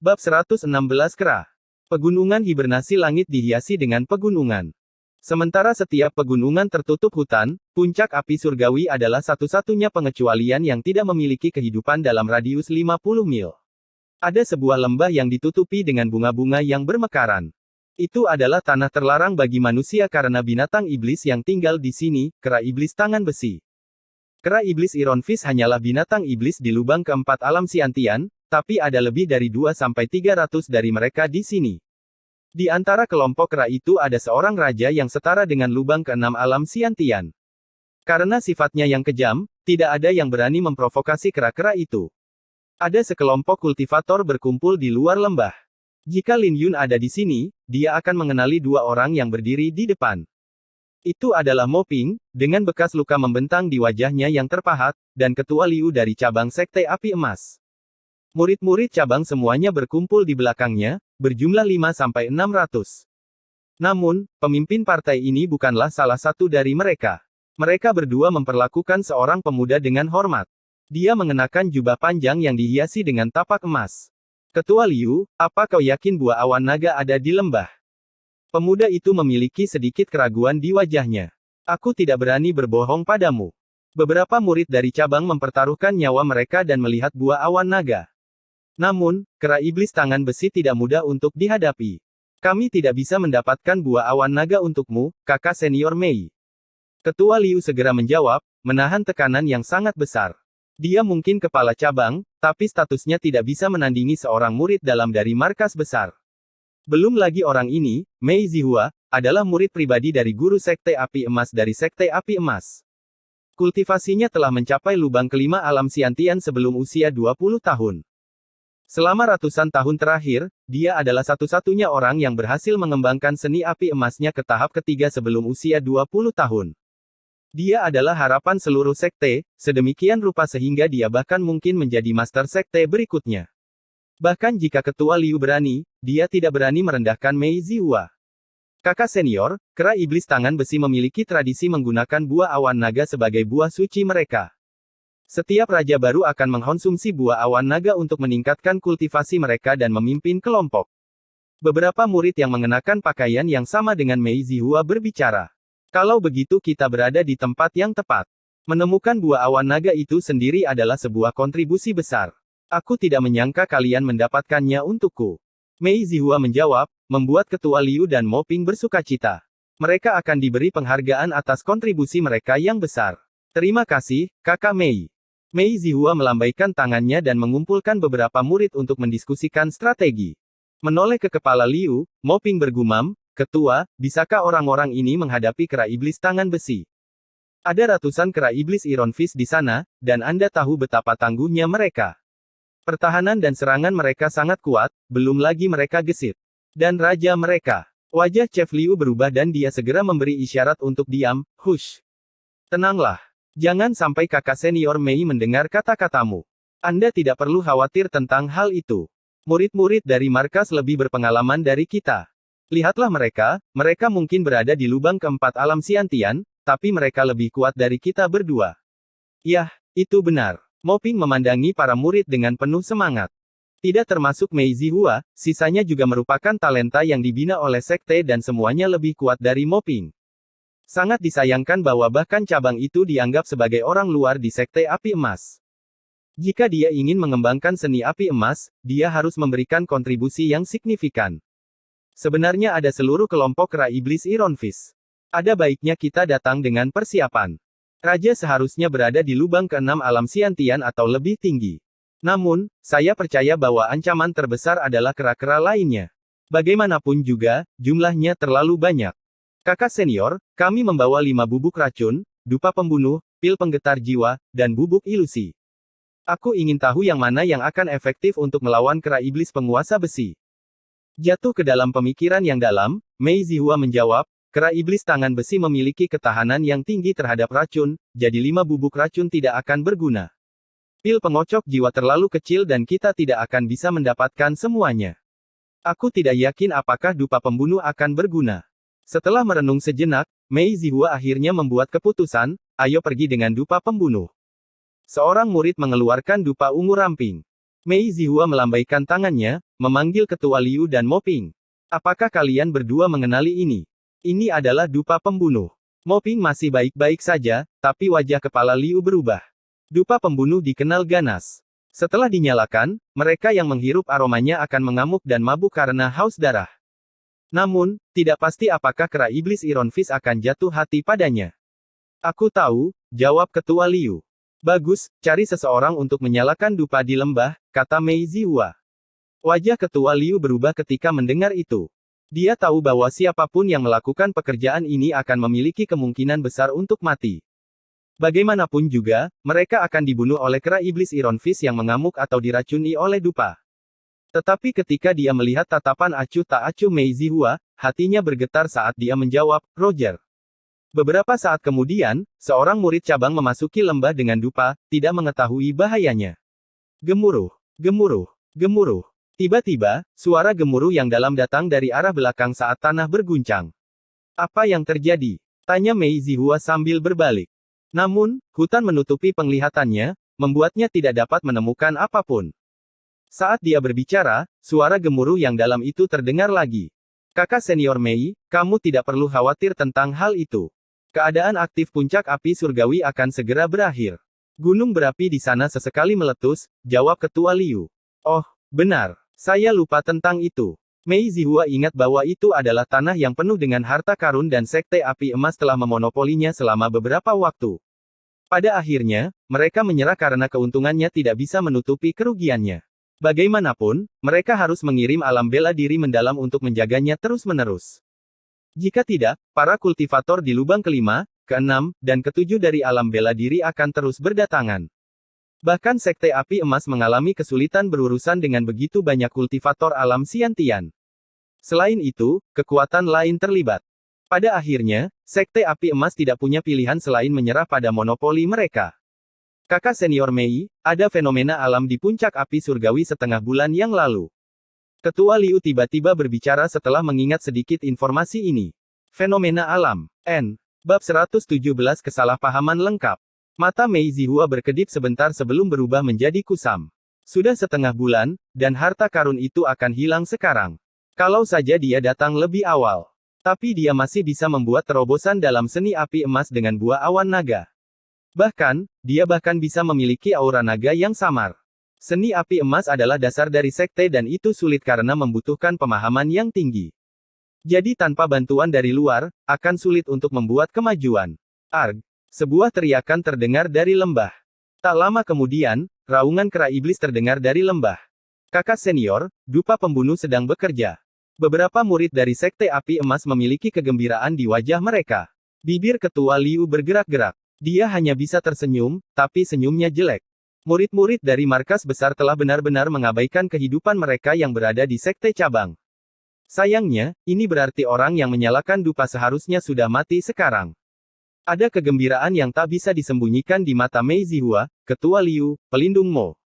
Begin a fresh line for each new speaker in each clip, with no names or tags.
Bab 116 Kera. Pegunungan hibernasi langit dihiasi dengan pegunungan. Sementara setiap pegunungan tertutup hutan, puncak api surgawi adalah satu-satunya pengecualian yang tidak memiliki kehidupan dalam radius 50 mil. Ada sebuah lembah yang ditutupi dengan bunga-bunga yang bermekaran. Itu adalah tanah terlarang bagi manusia karena binatang iblis yang tinggal di sini, kera iblis tangan besi. Kera iblis Ironfish hanyalah binatang iblis di lubang keempat alam Siantian, tapi ada lebih dari 2-300 dari mereka di sini. Di antara kelompok kera itu ada seorang raja yang setara dengan lubang keenam alam Siantian. Karena sifatnya yang kejam, tidak ada yang berani memprovokasi kera-kera itu. Ada sekelompok kultivator berkumpul di luar lembah. Jika Lin Yun ada di sini, dia akan mengenali dua orang yang berdiri di depan. Itu adalah Mo Ping, dengan bekas luka membentang di wajahnya yang terpahat, dan Ketua Liu dari cabang Sekte Api Emas. Murid-murid cabang semuanya berkumpul di belakangnya, berjumlah 5-600. Namun, pemimpin partai ini bukanlah salah satu dari mereka. Mereka berdua memperlakukan seorang pemuda dengan hormat. Dia mengenakan jubah panjang yang dihiasi dengan tapak emas. Ketua Liu, apa kau yakin buah awan naga ada di lembah? Pemuda itu memiliki sedikit keraguan di wajahnya. Aku tidak berani berbohong padamu. Beberapa murid dari cabang mempertaruhkan nyawa mereka dan melihat buah awan naga. Namun, kera iblis tangan besi tidak mudah untuk dihadapi. Kami tidak bisa mendapatkan buah awan naga untukmu, kakak senior Mei. Ketua Liu segera menjawab, menahan tekanan yang sangat besar. Dia mungkin kepala cabang, tapi statusnya tidak bisa menandingi seorang murid dalam dari markas besar. Belum lagi orang ini, Mei Zihua, adalah murid pribadi dari guru Sekte Api Emas dari Sekte Api Emas. Kultivasinya telah mencapai lubang kelima alam Siantian sebelum usia 20 tahun. Selama ratusan tahun terakhir, dia adalah satu-satunya orang yang berhasil mengembangkan seni api emasnya ke tahap ketiga sebelum usia 20 tahun. Dia adalah harapan seluruh sekte, sedemikian rupa sehingga dia bahkan mungkin menjadi master sekte berikutnya. Bahkan jika Ketua Liu berani, dia tidak berani merendahkan Mei Zihua. Kakak senior, kera iblis tangan besi memiliki tradisi menggunakan buah awan naga sebagai buah suci mereka. Setiap raja baru akan mengkonsumsi buah awan naga untuk meningkatkan kultivasi mereka dan memimpin kelompok. Beberapa murid yang mengenakan pakaian yang sama dengan Mei Zihua berbicara. Kalau begitu kita berada di tempat yang tepat. Menemukan buah awan naga itu sendiri adalah sebuah kontribusi besar. Aku tidak menyangka kalian mendapatkannya untukku. Mei Zihua menjawab, membuat Ketua Liu dan Mo Ping bersukacita. Mereka akan diberi penghargaan atas kontribusi mereka yang besar. Terima kasih, Kakak Mei. Mei Zihua melambaikan tangannya dan mengumpulkan beberapa murid untuk mendiskusikan strategi. Menoleh ke kepala Liu, Mo Ping bergumam, Ketua, bisakah orang-orang ini menghadapi kera iblis tangan besi? Ada ratusan kera iblis Ironfish di sana, dan Anda tahu betapa tangguhnya mereka. Pertahanan dan serangan mereka sangat kuat, belum lagi mereka gesit. Dan raja mereka. Wajah Chef Liu berubah dan dia segera memberi isyarat untuk diam, hush. Tenanglah. Jangan sampai kakak senior Mei mendengar kata-katamu. Anda tidak perlu khawatir tentang hal itu. Murid-murid dari markas lebih berpengalaman dari kita. Lihatlah mereka mungkin berada di lubang keempat alam Siantian, tapi mereka lebih kuat dari kita berdua. Yah, itu benar. Mo Ping memandangi para murid dengan penuh semangat. Tidak termasuk Mei Zihua, sisanya juga merupakan talenta yang dibina oleh sekte dan semuanya lebih kuat dari Mo Ping. Sangat disayangkan bahwa bahkan cabang itu dianggap sebagai orang luar di Sekte Api Emas. Jika dia ingin mengembangkan seni api emas, dia harus memberikan kontribusi yang signifikan. Sebenarnya ada seluruh kelompok kera iblis Ironfish. Ada baiknya kita datang dengan persiapan. Raja seharusnya berada di lubang keenam alam Siantian atau lebih tinggi. Namun, saya percaya bahwa ancaman terbesar adalah kera-kera lainnya. Bagaimanapun juga, jumlahnya terlalu banyak. Kakak senior, kami membawa 5 bubuk racun, dupa pembunuh, pil penggetar jiwa, dan bubuk ilusi. Aku ingin tahu yang mana yang akan efektif untuk melawan kera iblis penguasa besi. Jatuh ke dalam pemikiran yang dalam, Mei Zihua menjawab, kera iblis tangan besi memiliki ketahanan yang tinggi terhadap racun, jadi 5 bubuk racun tidak akan berguna. Pil pengocok jiwa terlalu kecil dan kita tidak akan bisa mendapatkan semuanya. Aku tidak yakin apakah dupa pembunuh akan berguna. Setelah merenung sejenak, Mei Zihua akhirnya membuat keputusan, ayo pergi dengan dupa pembunuh. Seorang murid mengeluarkan dupa ungu ramping. Mei Zihua melambaikan tangannya, memanggil Ketua Liu dan Mo Ping. Apakah kalian berdua mengenali ini? Ini adalah dupa pembunuh. Mo Ping masih baik-baik saja, tapi wajah kepala Liu berubah. Dupa pembunuh dikenal ganas. Setelah dinyalakan, mereka yang menghirup aromanya akan mengamuk dan mabuk karena haus darah. Namun, tidak pasti apakah kera iblis Iron Fist akan jatuh hati padanya. Aku tahu, jawab Ketua Liu. Bagus, cari seseorang untuk menyalakan dupa di lembah, kata Mei Zihua. Wajah Ketua Liu berubah ketika mendengar itu. Dia tahu bahwa siapapun yang melakukan pekerjaan ini akan memiliki kemungkinan besar untuk mati. Bagaimanapun juga, mereka akan dibunuh oleh kera iblis Iron Fist yang mengamuk atau diracuni oleh dupa. Tetapi ketika dia melihat tatapan acuh tak acuh Mei Zihua, hatinya bergetar saat dia menjawab, Roger. Beberapa saat kemudian, seorang murid cabang memasuki lembah dengan dupa, tidak mengetahui bahayanya. Gemuruh, gemuruh, gemuruh. Tiba-tiba, suara gemuruh yang dalam datang dari arah belakang saat tanah berguncang. Apa yang terjadi? Tanya Mei Zihua sambil berbalik. Namun, hutan menutupi penglihatannya, membuatnya tidak dapat menemukan apapun. Saat dia berbicara, suara gemuruh yang dalam itu terdengar lagi. Kakak senior Mei, kamu tidak perlu khawatir tentang hal itu. Keadaan aktif puncak api surgawi akan segera berakhir. Gunung berapi di sana sesekali meletus, jawab Ketua Liu. Oh, benar. Saya lupa tentang itu. Mei Zihua ingat bahwa itu adalah tanah yang penuh dengan harta karun dan Sekte Api Emas telah memonopolinya selama beberapa waktu. Pada akhirnya, mereka menyerah karena keuntungannya tidak bisa menutupi kerugiannya. Bagaimanapun, mereka harus mengirim alam bela diri mendalam untuk menjaganya terus-menerus. Jika tidak, para kultivator di lubang kelima, keenam, dan ketujuh dari alam bela diri akan terus berdatangan. Bahkan Sekte Api Emas mengalami kesulitan berurusan dengan begitu banyak kultivator alam Xiantian. Selain itu, kekuatan lain terlibat. Pada akhirnya, Sekte Api Emas tidak punya pilihan selain menyerah pada monopoli mereka. Kakak senior Mei, ada fenomena alam di puncak api surgawi setengah bulan yang lalu. Ketua Liu tiba-tiba berbicara setelah mengingat sedikit informasi ini. Fenomena alam. N. Bab 117 Kesalahpahaman lengkap. Mata Mei Zihua berkedip sebentar sebelum berubah menjadi kusam. Sudah setengah bulan, dan harta karun itu akan hilang sekarang. Kalau saja dia datang lebih awal. Tapi dia masih bisa membuat terobosan dalam seni api emas dengan buah awan naga. Bahkan, dia bahkan bisa memiliki aura naga yang samar. Seni api emas adalah dasar dari sekte dan itu sulit karena membutuhkan pemahaman yang tinggi. Jadi tanpa bantuan dari luar, akan sulit untuk membuat kemajuan. Arg! Sebuah teriakan terdengar dari lembah. Tak lama kemudian, raungan kera iblis terdengar dari lembah. Kakak senior, dupa pembunuh sedang bekerja. Beberapa murid dari sekte api emas memiliki kegembiraan di wajah mereka. Bibir Ketua Liu bergerak-gerak. Dia hanya bisa tersenyum, tapi senyumnya jelek. Murid-murid dari markas besar telah benar-benar mengabaikan kehidupan mereka yang berada di sekte cabang. Sayangnya, ini berarti orang yang menyalakan dupa seharusnya sudah mati sekarang. Ada kegembiraan yang tak bisa disembunyikan di mata Mei Zihua, Ketua Liu, pelindung Mo.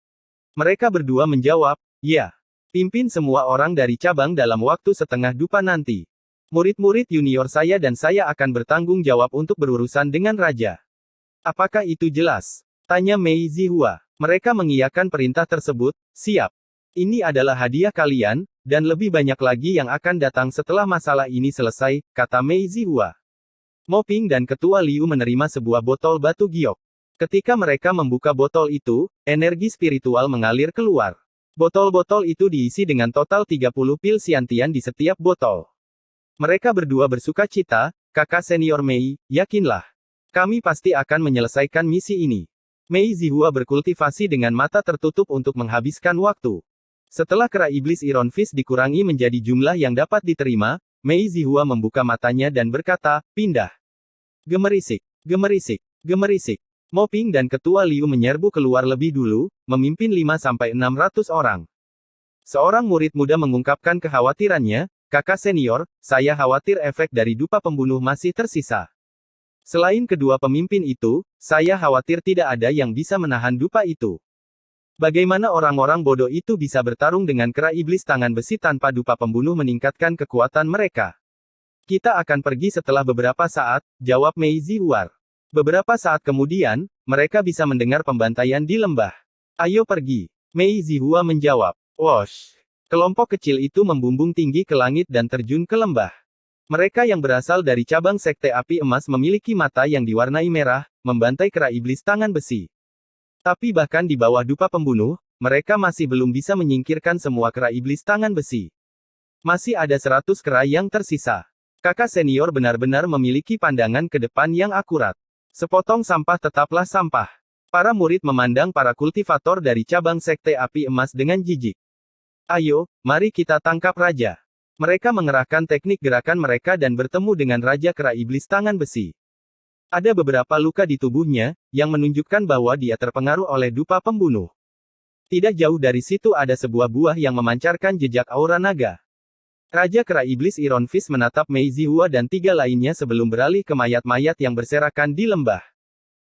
Mereka berdua menjawab, ya. Pimpin semua orang dari cabang dalam waktu setengah dupa nanti. Murid-murid junior saya dan saya akan bertanggung jawab untuk berurusan dengan raja. Apakah itu jelas? Tanya Mei Zihua. Mereka mengiyakan perintah tersebut, siap. Ini adalah hadiah kalian, dan lebih banyak lagi yang akan datang setelah masalah ini selesai, kata Mei Zihua. Mo Ping dan Ketua Liu menerima sebuah botol batu giok. Ketika mereka membuka botol itu, energi spiritual mengalir keluar. Botol-botol itu diisi dengan total 30 pil Xiantian di setiap botol. Mereka berdua bersuka cita, kakak senior Mei, yakinlah. Kami pasti akan menyelesaikan misi ini. Mei Zihua berkultivasi dengan mata tertutup untuk menghabiskan waktu. Setelah kera iblis Iron Fist dikurangi menjadi jumlah yang dapat diterima, Mei Zihua membuka matanya dan berkata, pindah. Gemerisik, gemerisik, gemerisik. Mo Ping dan Ketua Liu menyerbu keluar lebih dulu, memimpin 5-600 orang. Seorang murid muda mengungkapkan kekhawatirannya, kakak senior, saya khawatir efek dari dupa pembunuh masih tersisa. Selain kedua pemimpin itu, saya khawatir tidak ada yang bisa menahan dupa itu. Bagaimana orang-orang bodoh itu bisa bertarung dengan kera iblis tangan besi tanpa dupa pembunuh meningkatkan kekuatan mereka? Kita akan pergi setelah beberapa saat, jawab Mei Zihua. Beberapa saat kemudian, mereka bisa mendengar pembantaian di lembah. Ayo pergi. Mei Zihua menjawab. Wosh! Kelompok kecil itu membumbung tinggi ke langit dan terjun ke lembah. Mereka yang berasal dari cabang Sekte Api Emas memiliki mata yang diwarnai merah, membantai kera iblis tangan besi. Tapi bahkan di bawah dupa pembunuh, mereka masih belum bisa menyingkirkan semua kera iblis tangan besi. Masih ada 100 kera yang tersisa. Kakak senior benar-benar memiliki pandangan ke depan yang akurat. Sepotong sampah tetaplah sampah. Para murid memandang para kultivator dari cabang Sekte Api Emas dengan jijik. Ayo, mari kita tangkap raja. Mereka mengerahkan teknik gerakan mereka dan bertemu dengan Raja Kera Iblis Tangan Besi. Ada beberapa luka di tubuhnya, yang menunjukkan bahwa dia terpengaruh oleh dupa pembunuh. Tidak jauh dari situ ada sebuah buah yang memancarkan jejak aura naga. Raja Kera Iblis Iron Fist menatap Mei Zihua dan 3 lainnya sebelum beralih ke mayat-mayat yang berserakan di lembah.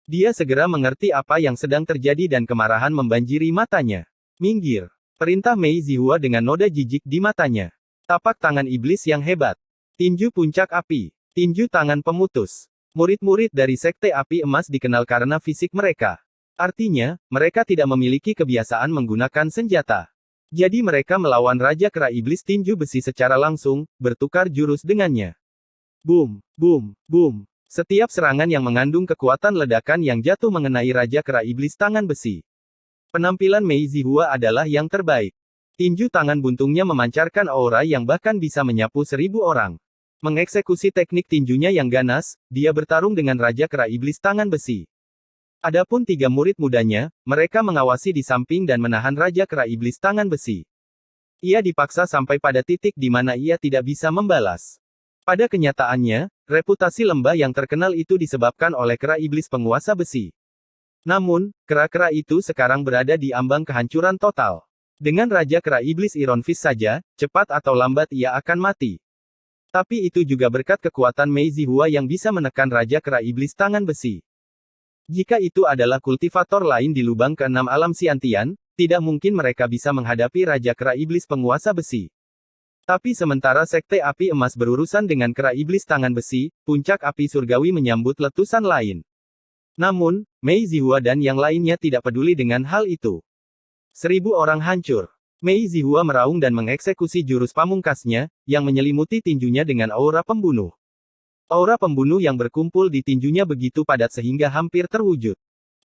Dia segera mengerti apa yang sedang terjadi dan kemarahan membanjiri matanya. Minggir! Perintah Mei Zihua dengan noda jijik di matanya. Tapak tangan iblis yang hebat. Tinju puncak api. Tinju tangan pemutus. Murid-murid dari Sekte Api Emas dikenal karena fisik mereka. Artinya, mereka tidak memiliki kebiasaan menggunakan senjata. Jadi mereka melawan Raja Kera Iblis Tinju Besi secara langsung, bertukar jurus dengannya. Boom, boom, boom. Setiap serangan yang mengandung kekuatan ledakan yang jatuh mengenai Raja Kera Iblis Tangan Besi. Penampilan Mei Zihua adalah yang terbaik. Tinju tangan buntungnya memancarkan aura yang bahkan bisa menyapu 1000 orang. Mengeksekusi teknik tinjunya yang ganas, dia bertarung dengan Raja Kera Iblis Tangan Besi. Adapun 3 murid mudanya, mereka mengawasi di samping dan menahan Raja Kera Iblis Tangan Besi. Ia dipaksa sampai pada titik di mana ia tidak bisa membalas. Pada kenyataannya, reputasi lembah yang terkenal itu disebabkan oleh kera iblis penguasa besi. Namun, kera-kera itu sekarang berada di ambang kehancuran total. Dengan Raja Kera Iblis Iron Fist saja, cepat atau lambat ia akan mati. Tapi itu juga berkat kekuatan Mei Zihua yang bisa menekan Raja Kera Iblis Tangan Besi. Jika itu adalah kultivator lain di lubang ke-6 alam Siantian, tidak mungkin mereka bisa menghadapi Raja Kera Iblis Penguasa Besi. Tapi sementara Sekte Api Emas berurusan dengan Kera Iblis Tangan Besi, puncak api surgawi menyambut letusan lain. Namun, Mei Zihua dan yang lainnya tidak peduli dengan hal itu. 1000 orang hancur. Mei Zihua meraung dan mengeksekusi jurus pamungkasnya, yang menyelimuti tinjunya dengan aura pembunuh. Aura pembunuh yang berkumpul di tinjunya begitu padat sehingga hampir terwujud.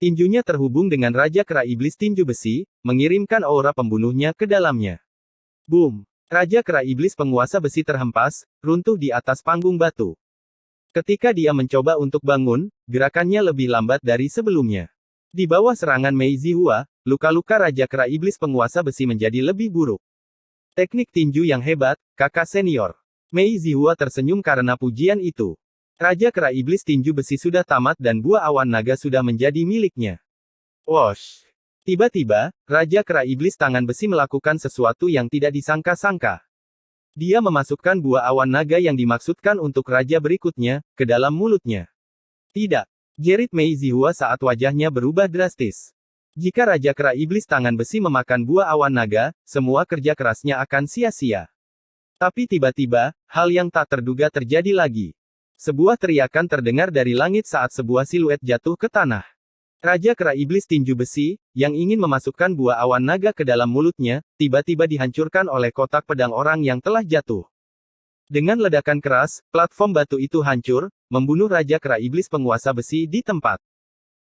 Tinjunya terhubung dengan Raja Kera Iblis Tinju Besi, mengirimkan aura pembunuhnya ke dalamnya. Boom! Raja Kera Iblis Penguasa Besi terhempas, runtuh di atas panggung batu. Ketika dia mencoba untuk bangun, gerakannya lebih lambat dari sebelumnya. Di bawah serangan Mei Zihua, luka-luka Raja Kera Iblis Penguasa Besi menjadi lebih buruk. Teknik tinju yang hebat, kakak senior. Mei Zihua tersenyum karena pujian itu. Raja Kera Iblis Tinju Besi sudah tamat dan buah awan naga sudah menjadi miliknya. Wosh! Tiba-tiba, Raja Kera Iblis Tangan Besi melakukan sesuatu yang tidak disangka-sangka. Dia memasukkan buah awan naga yang dimaksudkan untuk raja berikutnya, ke dalam mulutnya. Tidak! Jerit Mei Zihua saat wajahnya berubah drastis. Jika Raja Kera Iblis Tangan Besi memakan buah awan naga, semua kerja kerasnya akan sia-sia. Tapi tiba-tiba, hal yang tak terduga terjadi lagi. Sebuah teriakan terdengar dari langit saat sebuah siluet jatuh ke tanah. Raja Kera Iblis Tinju Besi, yang ingin memasukkan buah awan naga ke dalam mulutnya, tiba-tiba dihancurkan oleh kotak pedang orang yang telah jatuh. Dengan ledakan keras, platform batu itu hancur, membunuh Raja Kera Iblis Penguasa Besi di tempat.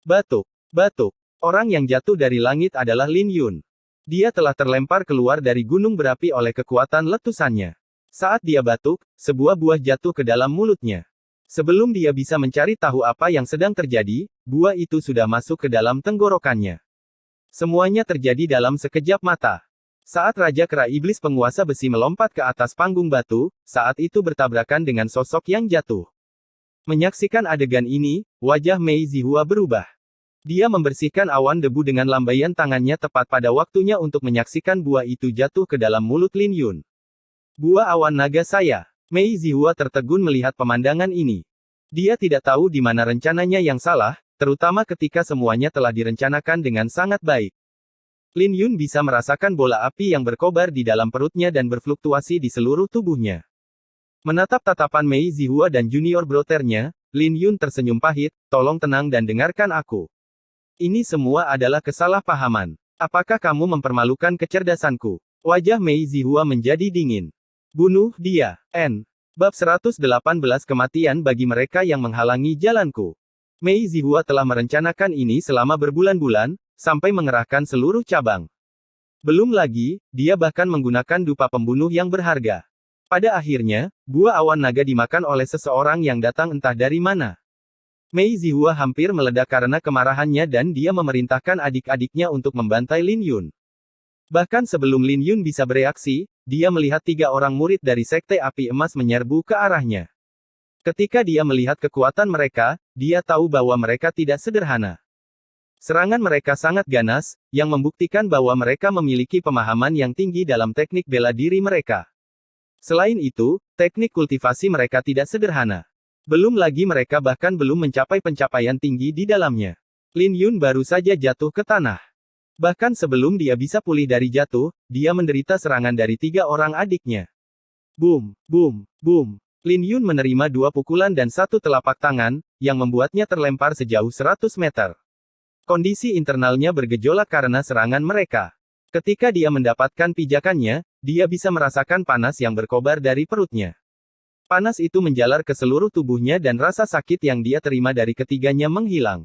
Batuk. Batuk. Orang yang jatuh dari langit adalah Lin Yun. Dia telah terlempar keluar dari gunung berapi oleh kekuatan letusannya. Saat dia batuk, sebuah buah jatuh ke dalam mulutnya. Sebelum dia bisa mencari tahu apa yang sedang terjadi, buah itu sudah masuk ke dalam tenggorokannya. Semuanya terjadi dalam sekejap mata. Saat Raja Kera Iblis Penguasa Besi melompat ke atas panggung batu, saat itu bertabrakan dengan sosok yang jatuh. Menyaksikan adegan ini, wajah Mei Zihua berubah. Dia membersihkan awan debu dengan lambaian tangannya tepat pada waktunya untuk menyaksikan buah itu jatuh ke dalam mulut Lin Yun. Buah awan naga saya. Mei Zihua tertegun melihat pemandangan ini. Dia tidak tahu di mana rencananya yang salah, terutama ketika semuanya telah direncanakan dengan sangat baik. Lin Yun bisa merasakan bola api yang berkobar di dalam perutnya dan berfluktuasi di seluruh tubuhnya. Menatap tatapan Mei Zihua dan junior brothernya, Lin Yun tersenyum pahit, tolong tenang dan dengarkan aku. Ini semua adalah kesalahpahaman. Apakah kamu mempermalukan kecerdasanku? Wajah Mei Zihua menjadi dingin. Bunuh dia. Bab 118 Kematian bagi mereka yang menghalangi jalanku. Mei Zihua telah merencanakan ini selama berbulan-bulan, sampai mengerahkan seluruh cabang. Belum lagi, dia bahkan menggunakan dupa pembunuh yang berharga. Pada akhirnya, buah awan naga dimakan oleh seseorang yang datang entah dari mana. Mei Zihua hampir meledak karena kemarahannya dan dia memerintahkan adik-adiknya untuk membantai Lin Yun. Bahkan sebelum Lin Yun bisa bereaksi, dia melihat 3 orang murid dari Sekte Api Emas menyerbu ke arahnya. Ketika dia melihat kekuatan mereka, dia tahu bahwa mereka tidak sederhana. Serangan mereka sangat ganas, yang membuktikan bahwa mereka memiliki pemahaman yang tinggi dalam teknik bela diri mereka. Selain itu, teknik kultivasi mereka tidak sederhana. Belum lagi mereka bahkan belum mencapai pencapaian tinggi di dalamnya. Lin Yun baru saja jatuh ke tanah. Bahkan sebelum dia bisa pulih dari jatuh, dia menderita serangan dari 3 orang adiknya. Boom, boom, boom. Lin Yun menerima 2 pukulan dan 1 telapak tangan, yang membuatnya terlempar sejauh 100 meter. Kondisi internalnya bergejolak karena serangan mereka. Ketika dia mendapatkan pijakannya, dia bisa merasakan panas yang berkobar dari perutnya. Panas itu menjalar ke seluruh tubuhnya dan rasa sakit yang dia terima dari ketiganya menghilang.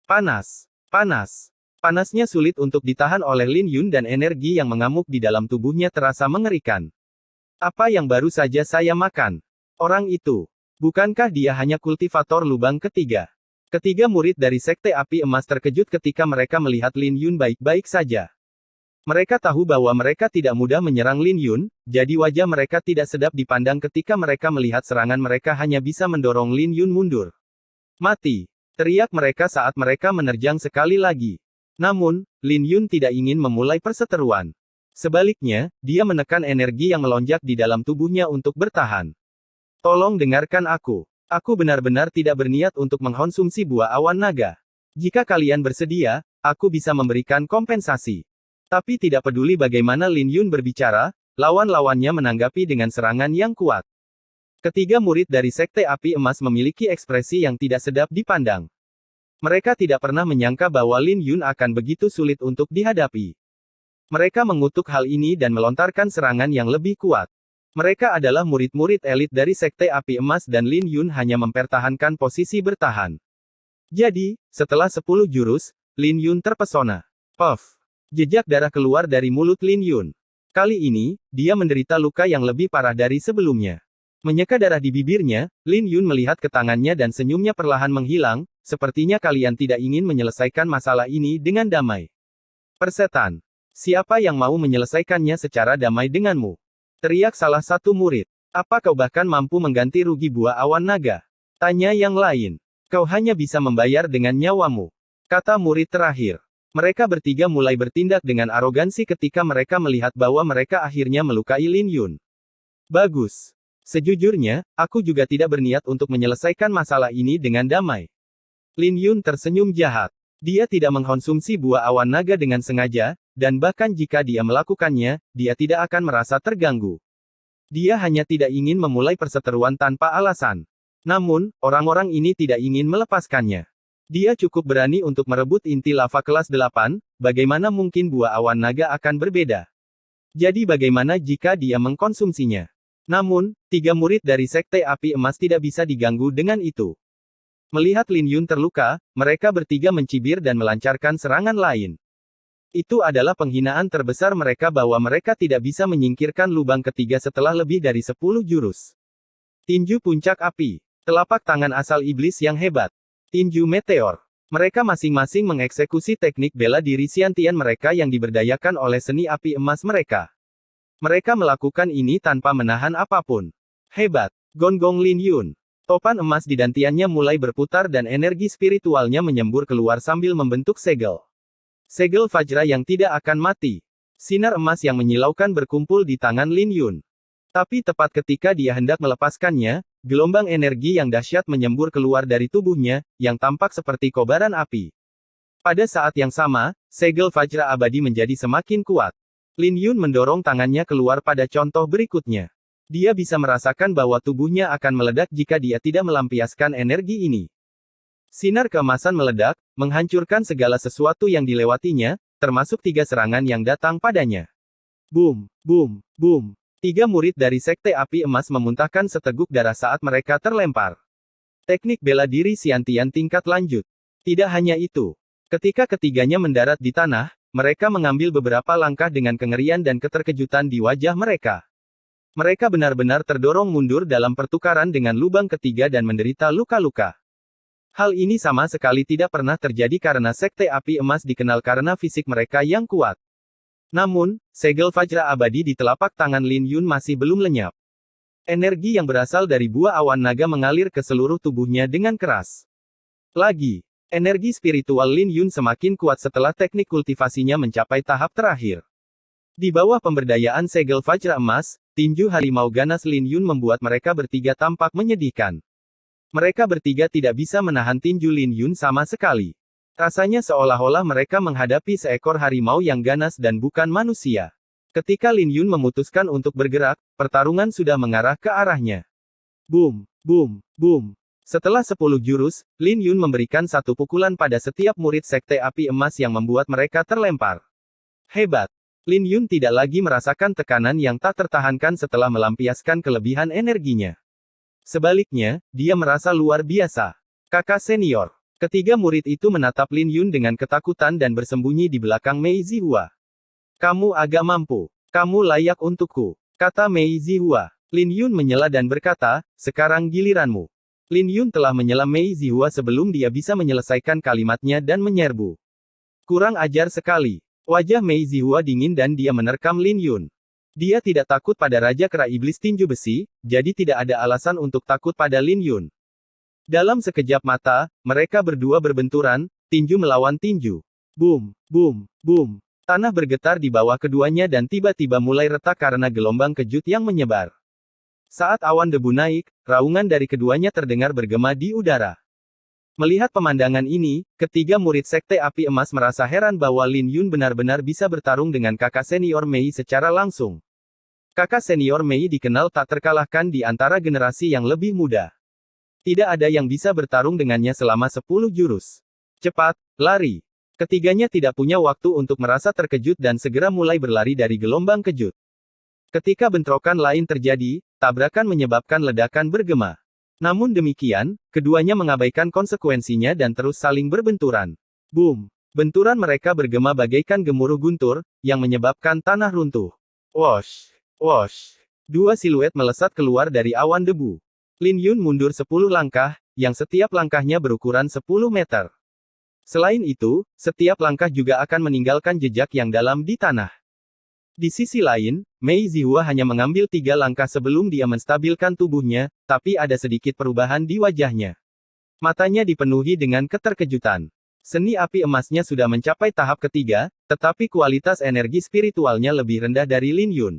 Panas. Panas. Panasnya sulit untuk ditahan oleh Lin Yun dan energi yang mengamuk di dalam tubuhnya terasa mengerikan. Apa yang baru saja saya makan? Orang itu. Bukankah dia hanya kultivator lubang ketiga? Ketiga murid dari Sekte Api Emas terkejut ketika mereka melihat Lin Yun baik-baik saja. Mereka tahu bahwa mereka tidak mudah menyerang Lin Yun, jadi wajah mereka tidak sedap dipandang ketika mereka melihat serangan mereka hanya bisa mendorong Lin Yun mundur. Mati! Teriak mereka saat mereka menerjang sekali lagi. Namun, Lin Yun tidak ingin memulai perseteruan. Sebaliknya, dia menekan energi yang melonjak di dalam tubuhnya untuk bertahan. Tolong dengarkan aku. Aku benar-benar tidak berniat untuk mengkonsumsi buah awan naga. Jika kalian bersedia, aku bisa memberikan kompensasi. Tapi tidak peduli bagaimana Lin Yun berbicara, lawan-lawannya menanggapi dengan serangan yang kuat. Ketiga murid dari Sekte Api Emas memiliki ekspresi yang tidak sedap dipandang. Mereka tidak pernah menyangka bahwa Lin Yun akan begitu sulit untuk dihadapi. Mereka mengutuk hal ini dan melontarkan serangan yang lebih kuat. Mereka adalah murid-murid elit dari Sekte Api Emas dan Lin Yun hanya mempertahankan posisi bertahan. Jadi, setelah 10 jurus, Lin Yun terpesona. Puff! Jejak darah keluar dari mulut Lin Yun. Kali ini, dia menderita luka yang lebih parah dari sebelumnya. Menyeka darah di bibirnya, Lin Yun melihat ke tangannya dan senyumnya perlahan menghilang, sepertinya kalian tidak ingin menyelesaikan masalah ini dengan damai. Persetan. Siapa yang mau menyelesaikannya secara damai denganmu? Teriak salah satu murid. Apa kau bahkan mampu mengganti rugi buah awan naga? Tanya yang lain. Kau hanya bisa membayar dengan nyawamu. Kata murid terakhir. Mereka bertiga mulai bertindak dengan arogansi ketika mereka melihat bahwa mereka akhirnya melukai Lin Yun. Bagus. Sejujurnya, aku juga tidak berniat untuk menyelesaikan masalah ini dengan damai. Lin Yun tersenyum jahat. Dia tidak mengkonsumsi buah awan naga dengan sengaja, dan bahkan jika dia melakukannya, dia tidak akan merasa terganggu. Dia hanya tidak ingin memulai perseteruan tanpa alasan. Namun, orang-orang ini tidak ingin melepaskannya. Dia cukup berani untuk merebut inti lava kelas 8, bagaimana mungkin buah awan naga akan berbeda? Jadi bagaimana jika dia mengkonsumsinya? Namun, 3 murid dari Sekte Api Emas tidak bisa diganggu dengan itu. Melihat Lin Yun terluka, mereka bertiga mencibir dan melancarkan serangan lain. Itu adalah penghinaan terbesar mereka bahwa mereka tidak bisa menyingkirkan lubang ketiga setelah lebih dari 10 jurus. Tinju puncak api. Telapak tangan asal iblis yang hebat. Tinju meteor. Mereka masing-masing mengeksekusi teknik bela diri Xiantian mereka yang diberdayakan oleh seni api emas mereka. Mereka melakukan ini tanpa menahan apapun. Hebat. Gonggong Lin Yun. Topan emas di dantiannya mulai berputar dan energi spiritualnya menyembur keluar sambil membentuk segel. Segel Fajra yang tidak akan mati. Sinar emas yang menyilaukan berkumpul di tangan Lin Yun. Tapi tepat ketika dia hendak melepaskannya, gelombang energi yang dahsyat menyembur keluar dari tubuhnya, yang tampak seperti kobaran api. Pada saat yang sama, segel Fajra abadi menjadi semakin kuat. Lin Yun mendorong tangannya keluar pada contoh berikutnya. Dia bisa merasakan bahwa tubuhnya akan meledak jika dia tidak melampiaskan energi ini. Sinar keemasan meledak, menghancurkan segala sesuatu yang dilewatinya, termasuk 3 serangan yang datang padanya. Boom, boom, boom. 3 murid dari Sekte Api Emas memuntahkan seteguk darah saat mereka terlempar. Teknik bela diri Xiantian tingkat lanjut. Tidak hanya itu. Ketika ketiganya mendarat di tanah, mereka mengambil beberapa langkah dengan kengerian dan keterkejutan di wajah mereka. Mereka benar-benar terdorong mundur dalam pertukaran dengan lubang ketiga dan menderita luka-luka. Hal ini sama sekali tidak pernah terjadi karena Sekte Api Emas dikenal karena fisik mereka yang kuat. Namun, segel Fajra abadi di telapak tangan Lin Yun masih belum lenyap. Energi yang berasal dari buah awan naga mengalir ke seluruh tubuhnya dengan keras. Lagi, energi spiritual Lin Yun semakin kuat setelah teknik kultivasinya mencapai tahap terakhir. Di bawah pemberdayaan segel Fajra emas, tinju harimau ganas Lin Yun membuat mereka bertiga tampak menyedihkan. Mereka bertiga tidak bisa menahan tinju Lin Yun sama sekali. Rasanya seolah-olah mereka menghadapi seekor harimau yang ganas dan bukan manusia. Ketika Lin Yun memutuskan untuk bergerak, pertarungan sudah mengarah ke arahnya. Boom, boom, boom. Setelah 10 jurus, Lin Yun memberikan satu pukulan pada setiap murid Sekte Api Emas yang membuat mereka terlempar. Hebat! Lin Yun tidak lagi merasakan tekanan yang tak tertahankan setelah melampiaskan kelebihan energinya. Sebaliknya, dia merasa luar biasa. Kakak senior. Ketiga murid itu menatap Lin Yun dengan ketakutan dan bersembunyi di belakang Mei Zihua. Kamu agak mampu. Kamu layak untukku, kata Mei Zihua. Lin Yun menyela dan berkata, sekarang giliranmu. Lin Yun telah menyela Mei Zihua sebelum dia bisa menyelesaikan kalimatnya dan menyerbu. Kurang ajar sekali. Wajah Mei Zihua dingin dan dia menerkam Lin Yun. Dia tidak takut pada Raja Kera Iblis Tinju Besi, jadi tidak ada alasan untuk takut pada Lin Yun. Dalam sekejap mata, mereka berdua berbenturan, tinju melawan tinju. Boom, boom, boom. Tanah bergetar di bawah keduanya dan tiba-tiba mulai retak karena gelombang kejut yang menyebar. Saat awan debu naik, raungan dari keduanya terdengar bergema di udara. Melihat pemandangan ini, ketiga murid Sekte Api Emas merasa heran bahwa Lin Yun benar-benar bisa bertarung dengan kakak senior Mei secara langsung. Kakak senior Mei dikenal tak terkalahkan di antara generasi yang lebih muda. Tidak ada yang bisa bertarung dengannya selama 10 jurus. Cepat, lari. Ketiganya tidak punya waktu untuk merasa terkejut dan segera mulai berlari dari gelombang kejut. Ketika bentrokan lain terjadi, tabrakan menyebabkan ledakan bergema. Namun demikian, keduanya mengabaikan konsekuensinya dan terus saling berbenturan. Boom! Benturan mereka bergema bagaikan gemuruh guntur, yang menyebabkan tanah runtuh. Wosh! Wosh! Dua siluet melesat keluar dari awan debu. Lin Yun mundur 10 langkah, yang setiap langkahnya berukuran 10 meter. Selain itu, setiap langkah juga akan meninggalkan jejak yang dalam di tanah. Di sisi lain, Mei Zihua hanya mengambil 3 langkah sebelum dia menstabilkan tubuhnya, tapi ada sedikit perubahan di wajahnya. Matanya dipenuhi dengan keterkejutan. Seni api emasnya sudah mencapai tahap ketiga, tetapi kualitas energi spiritualnya lebih rendah dari Lin Yun.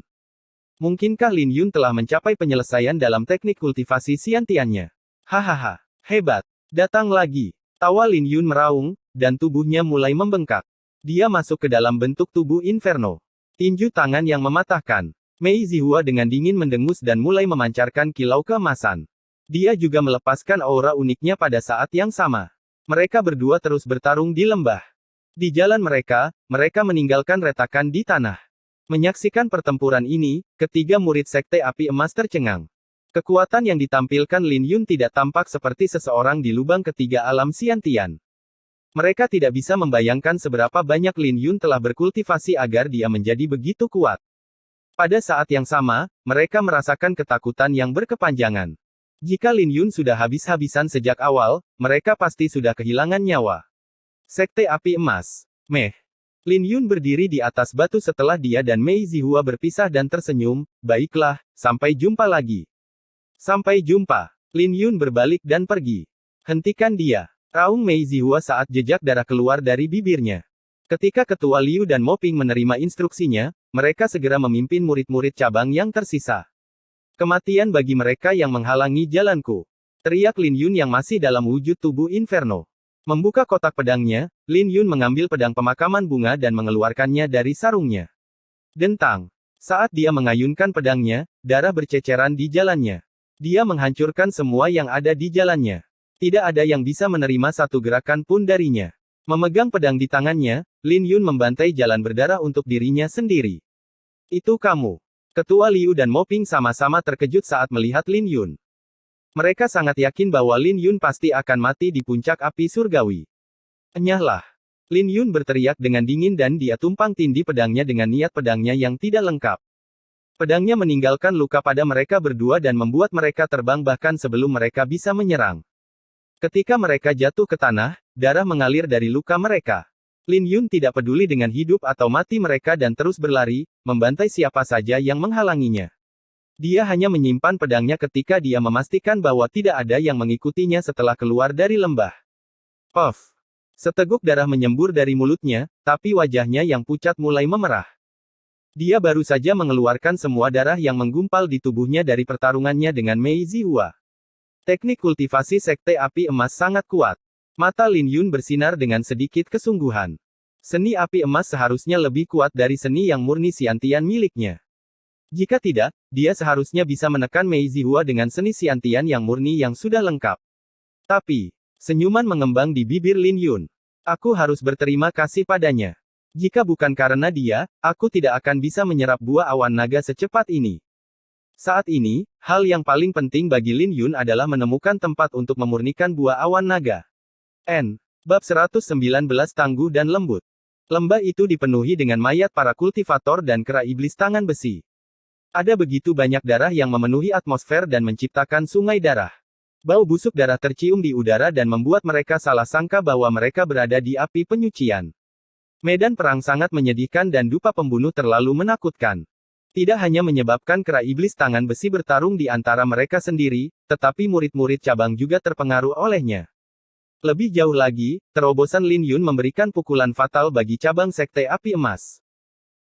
Mungkinkah Lin Yun telah mencapai penyelesaian dalam teknik kultivasi Xiantiannya? Hahaha, hebat. Datang lagi. Tawa Lin Yun meraung, dan tubuhnya mulai membengkak. Dia masuk ke dalam bentuk tubuh Inferno. Tinju tangan yang mematahkan. Mei Zihua dengan dingin mendengus dan mulai memancarkan kilau keemasan. Dia juga melepaskan aura uniknya pada saat yang sama. Mereka berdua terus bertarung di lembah. Di jalan mereka, mereka meninggalkan retakan di tanah. Menyaksikan pertempuran ini, ketiga murid Sekte Api Emas tercengang. Kekuatan yang ditampilkan Lin Yun tidak tampak seperti seseorang di lubang ketiga alam Xiantian. Mereka tidak bisa membayangkan seberapa banyak Lin Yun telah berkultivasi agar dia menjadi begitu kuat. Pada saat yang sama, mereka merasakan ketakutan yang berkepanjangan. Jika Lin Yun sudah habis-habisan sejak awal, mereka pasti sudah kehilangan nyawa. Sekte Api Emas. Meh. Lin Yun berdiri di atas batu setelah dia dan Mei Zihua berpisah dan tersenyum, baiklah, sampai jumpa lagi. Sampai jumpa. Lin Yun berbalik dan pergi. Hentikan dia. Raung Mei Zihua saat jejak darah keluar dari bibirnya. Ketika Ketua Liu dan Moping menerima instruksinya, mereka segera memimpin murid-murid cabang yang tersisa. Kematian bagi mereka yang menghalangi jalanku. Teriak Lin Yun yang masih dalam wujud tubuh Inferno. Membuka kotak pedangnya, Lin Yun mengambil pedang pemakaman bunga dan mengeluarkannya dari sarungnya. Dentang. Saat dia mengayunkan pedangnya, darah berceceran di jalannya. Dia menghancurkan semua yang ada di jalannya. Tidak ada yang bisa menerima satu gerakan pun darinya. Memegang pedang di tangannya, Lin Yun membantai jalan berdarah untuk dirinya sendiri. Itu kamu. Ketua Liu dan Mo Ping sama-sama terkejut saat melihat Lin Yun. Mereka sangat yakin bahwa Lin Yun pasti akan mati di puncak api surgawi. Enyahlah. Lin Yun berteriak dengan dingin dan dia tumpang tindih pedangnya dengan niat pedangnya yang tidak lengkap. Pedangnya meninggalkan luka pada mereka berdua dan membuat mereka terbang bahkan sebelum mereka bisa menyerang. Ketika mereka jatuh ke tanah, darah mengalir dari luka mereka. Lin Yun tidak peduli dengan hidup atau mati mereka dan terus berlari, membantai siapa saja yang menghalanginya. Dia hanya menyimpan pedangnya ketika dia memastikan bahwa tidak ada yang mengikutinya setelah keluar dari lembah. Puff! Seteguk darah menyembur dari mulutnya, tapi wajahnya yang pucat mulai memerah. Dia baru saja mengeluarkan semua darah yang menggumpal di tubuhnya dari pertarungannya dengan Mei Zihua. Teknik kultivasi Sekte Api Emas sangat kuat. Mata Lin Yun bersinar dengan sedikit kesungguhan. Seni api emas seharusnya lebih kuat dari seni yang murni Xiantian miliknya. Jika tidak, dia seharusnya bisa menekan Mei Zihua dengan seni Xiantian yang murni yang sudah lengkap. Tapi, senyuman mengembang di bibir Lin Yun. Aku harus berterima kasih padanya. Jika bukan karena dia, aku tidak akan bisa menyerap buah awan naga secepat ini. Saat ini, hal yang paling penting bagi Lin Yun adalah menemukan tempat untuk memurnikan buah awan naga. Bab 119 Tangguh dan Lembut. Lembah itu dipenuhi dengan mayat para kultivator dan kera iblis tangan besi. Ada begitu banyak darah yang memenuhi atmosfer dan menciptakan sungai darah. Bau busuk darah tercium di udara dan membuat mereka salah sangka bahwa mereka berada di api penyucian. Medan perang sangat menyedihkan dan dupa pembunuh terlalu menakutkan. Tidak hanya menyebabkan kera iblis tangan besi bertarung di antara mereka sendiri, tetapi murid-murid cabang juga terpengaruh olehnya. Lebih jauh lagi, terobosan Lin Yun memberikan pukulan fatal bagi cabang Sekte Api Emas.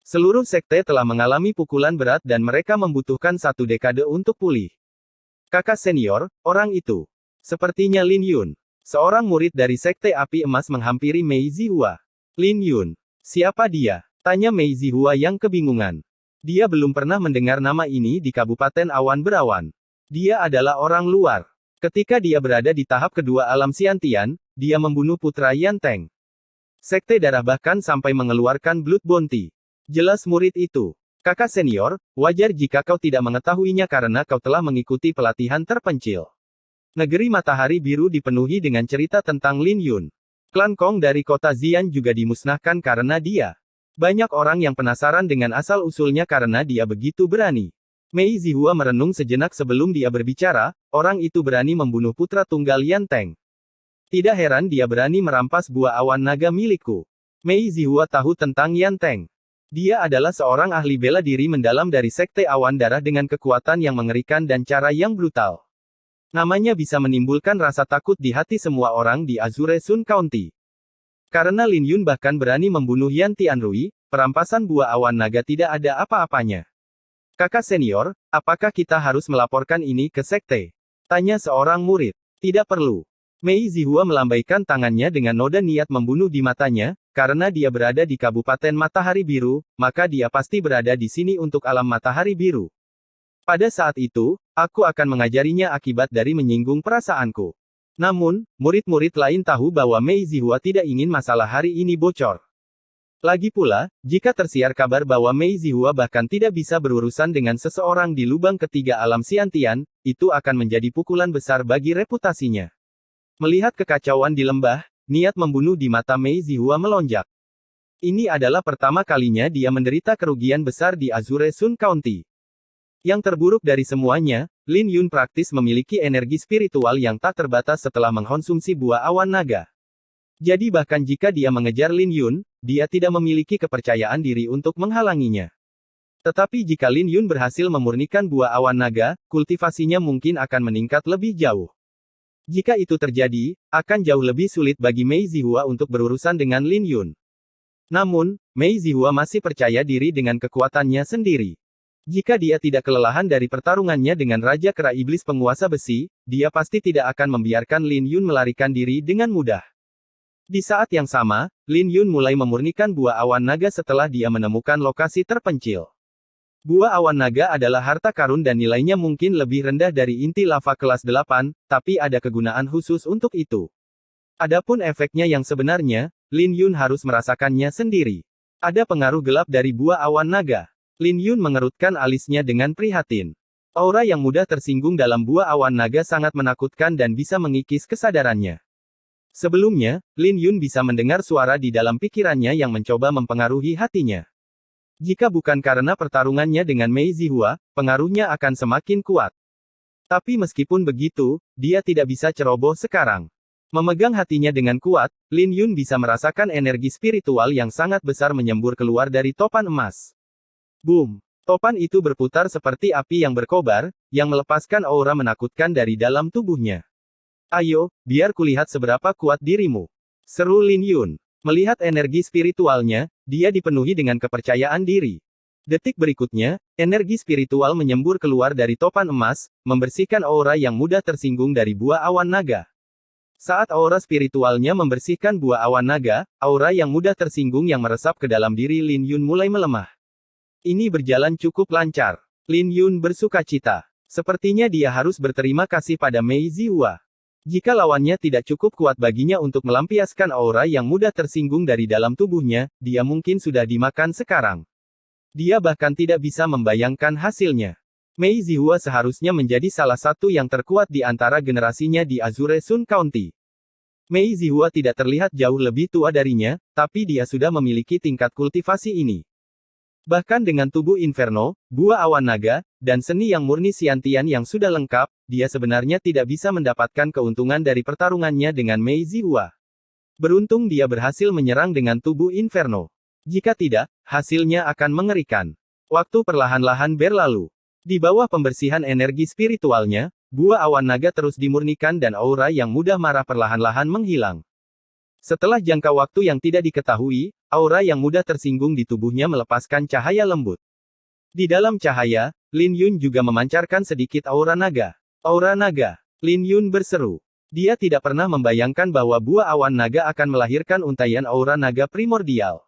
Seluruh sekte telah mengalami pukulan berat dan mereka membutuhkan 1 dekade untuk pulih. Kakak senior, orang itu. Sepertinya Lin Yun. Seorang murid dari Sekte Api Emas menghampiri Mei Zihua. Lin Yun. Siapa dia? Tanya Mei Zihua yang kebingungan. Dia belum pernah mendengar nama ini di Kabupaten Awan Berawan. Dia adalah orang luar. Ketika dia berada di tahap kedua alam Xiantian, dia membunuh putra Yanteng. Sekte darah bahkan sampai mengeluarkan Blood Bounty. Jelas murid itu. Kakak senior, wajar jika kau tidak mengetahuinya karena kau telah mengikuti pelatihan terpencil. Negeri Matahari Biru dipenuhi dengan cerita tentang Lin Yun. Klan Kong dari kota Xian juga dimusnahkan karena dia. Banyak orang yang penasaran dengan asal-usulnya karena dia begitu berani. Mei Zihua merenung sejenak sebelum dia berbicara, orang itu berani membunuh putra tunggal Yanteng. Tidak heran dia berani merampas buah awan naga milikku. Mei Zihua tahu tentang Yanteng. Dia adalah seorang ahli bela diri mendalam dari Sekte Awan Darah dengan kekuatan yang mengerikan dan cara yang brutal. Namanya bisa menimbulkan rasa takut di hati semua orang di Azure Sun County. Karena Lin Yun bahkan berani membunuh Yan Tianrui, perampasan buah awan naga tidak ada apa-apanya. Kakak senior, apakah kita harus melaporkan ini ke sekte? Tanya seorang murid. Tidak perlu. Mei Zihua melambaikan tangannya dengan noda niat membunuh di matanya, karena dia berada di Kabupaten Matahari Biru, maka dia pasti berada di sini untuk alam Matahari Biru. Pada saat itu, aku akan mengajarinya akibat dari menyinggung perasaanku. Namun, murid-murid lain tahu bahwa Mei Zihua tidak ingin masalah hari ini bocor. Lagi pula, jika tersiar kabar bahwa Mei Zihua bahkan tidak bisa berurusan dengan seseorang di lubang ketiga alam Xiantian, itu akan menjadi pukulan besar bagi reputasinya. Melihat kekacauan di lembah, niat membunuh di mata Mei Zihua melonjak. Ini adalah pertama kalinya dia menderita kerugian besar di Azure Sun County. Yang terburuk dari semuanya, Lin Yun praktis memiliki energi spiritual yang tak terbatas setelah mengkonsumsi buah awan naga. Jadi bahkan jika dia mengejar Lin Yun, dia tidak memiliki kepercayaan diri untuk menghalanginya. Tetapi jika Lin Yun berhasil memurnikan buah awan naga, kultivasinya mungkin akan meningkat lebih jauh. Jika itu terjadi, akan jauh lebih sulit bagi Mei Zihua untuk berurusan dengan Lin Yun. Namun, Mei Zihua masih percaya diri dengan kekuatannya sendiri. Jika dia tidak kelelahan dari pertarungannya dengan Raja Kera Iblis Penguasa Besi, dia pasti tidak akan membiarkan Lin Yun melarikan diri dengan mudah. Di saat yang sama, Lin Yun mulai memurnikan buah awan naga setelah dia menemukan lokasi terpencil. Buah awan naga adalah harta karun dan nilainya mungkin lebih rendah dari inti lava kelas 8, tapi ada kegunaan khusus untuk itu. Adapun efeknya yang sebenarnya, Lin Yun harus merasakannya sendiri. Ada pengaruh gelap dari buah awan naga. Lin Yun mengerutkan alisnya dengan prihatin. Aura yang mudah tersinggung dalam buah awan naga sangat menakutkan dan bisa mengikis kesadarannya. Sebelumnya, Lin Yun bisa mendengar suara di dalam pikirannya yang mencoba mempengaruhi hatinya. Jika bukan karena pertarungannya dengan Mei Zihua, pengaruhnya akan semakin kuat. Tapi meskipun begitu, dia tidak bisa ceroboh sekarang. Memegang hatinya dengan kuat, Lin Yun bisa merasakan energi spiritual yang sangat besar menyembur keluar dari topan emas. Boom! Topan itu berputar seperti api yang berkobar, yang melepaskan aura menakutkan dari dalam tubuhnya. Ayo, biar kulihat seberapa kuat dirimu. Seru Lin Yun. Melihat energi spiritualnya, dia dipenuhi dengan kepercayaan diri. Detik berikutnya, energi spiritual menyembur keluar dari topan emas, membersihkan aura yang mudah tersinggung dari buah awan naga. Saat aura spiritualnya membersihkan buah awan naga, aura yang mudah tersinggung yang meresap ke dalam diri Lin Yun mulai melemah. Ini berjalan cukup lancar. Lin Yun bersukacita. Sepertinya dia harus berterima kasih pada Mei Zihua. Jika lawannya tidak cukup kuat baginya untuk melampiaskan aura yang mudah tersinggung dari dalam tubuhnya, dia mungkin sudah dimakan sekarang. Dia bahkan tidak bisa membayangkan hasilnya. Mei Zihua seharusnya menjadi salah satu yang terkuat di antara generasinya di Azure Sun County. Mei Zihua tidak terlihat jauh lebih tua darinya, tapi dia sudah memiliki tingkat kultivasi ini. Bahkan dengan tubuh Inferno, buah awan naga, dan seni yang murni Xiantian yang sudah lengkap, dia sebenarnya tidak bisa mendapatkan keuntungan dari pertarungannya dengan Mei Zihua. Beruntung dia berhasil menyerang dengan tubuh Inferno. Jika tidak, hasilnya akan mengerikan. Waktu perlahan-lahan berlalu. Di bawah pembersihan energi spiritualnya, buah awan naga terus dimurnikan dan aura yang mudah marah perlahan-lahan menghilang. Setelah jangka waktu yang tidak diketahui, aura yang mudah tersinggung di tubuhnya melepaskan cahaya lembut. Di dalam cahaya, Lin Yun juga memancarkan sedikit aura naga. Aura naga. Lin Yun berseru. Dia tidak pernah membayangkan bahwa buah awan naga akan melahirkan untaian aura naga primordial.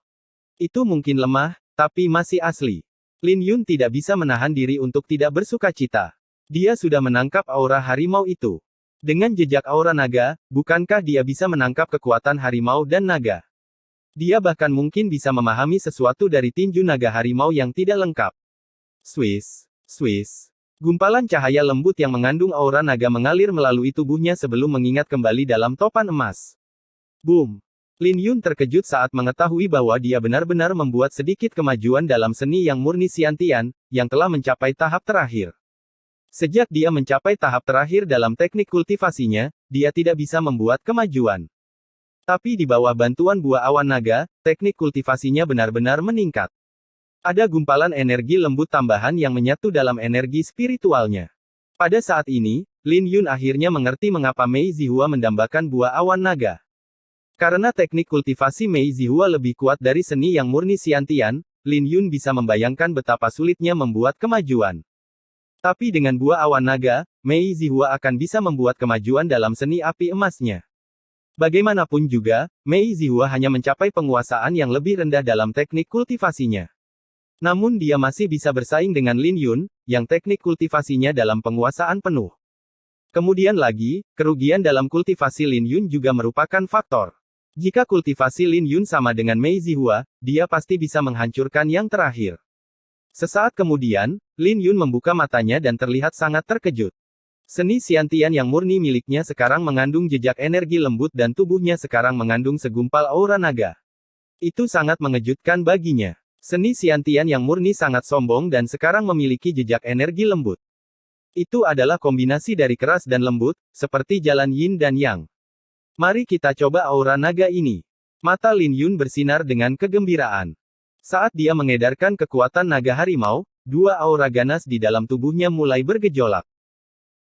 Itu mungkin lemah, tapi masih asli. Lin Yun tidak bisa menahan diri untuk tidak bersukacita. Dia sudah menangkap aura harimau itu. Dengan jejak aura naga, bukankah dia bisa menangkap kekuatan harimau dan naga? Dia bahkan mungkin bisa memahami sesuatu dari tinju naga harimau yang tidak lengkap. Swiss, Swiss. Gumpalan cahaya lembut yang mengandung aura naga mengalir melalui tubuhnya sebelum mengingat kembali dalam topan emas. Boom! Lin Yun terkejut saat mengetahui bahwa dia benar-benar membuat sedikit kemajuan dalam seni yang murni Xiantian, yang telah mencapai tahap terakhir. Sejak dia mencapai tahap terakhir dalam teknik kultivasinya, dia tidak bisa membuat kemajuan. Tapi di bawah bantuan buah awan naga, teknik kultivasinya benar-benar meningkat. Ada gumpalan energi lembut tambahan yang menyatu dalam energi spiritualnya. Pada saat ini, Lin Yun akhirnya mengerti mengapa Mei Zihua mendambakan buah awan naga. Karena teknik kultivasi Mei Zihua lebih kuat dari seni yang murni Xiantian, Lin Yun bisa membayangkan betapa sulitnya membuat kemajuan. Tapi dengan buah awan naga, Mei Zihua akan bisa membuat kemajuan dalam seni api emasnya. Bagaimanapun juga, Mei Zihua hanya mencapai penguasaan yang lebih rendah dalam teknik kultivasinya. Namun dia masih bisa bersaing dengan Lin Yun, yang teknik kultivasinya dalam penguasaan penuh. Kemudian lagi, kerugian dalam kultivasi Lin Yun juga merupakan faktor. Jika kultivasi Lin Yun sama dengan Mei Zihua, dia pasti bisa menghancurkan yang terakhir. Sesaat kemudian, Lin Yun membuka matanya dan terlihat sangat terkejut. Seni Xiantian yang murni miliknya sekarang mengandung jejak energi lembut dan tubuhnya sekarang mengandung segumpal aura naga. Itu sangat mengejutkan baginya. Seni Xiantian yang murni sangat sombong dan sekarang memiliki jejak energi lembut. Itu adalah kombinasi dari keras dan lembut, seperti jalan yin dan yang. Mari kita coba aura naga ini. Mata Lin Yun bersinar dengan kegembiraan. Saat dia mengedarkan kekuatan naga harimau, dua aura ganas di dalam tubuhnya mulai bergejolak.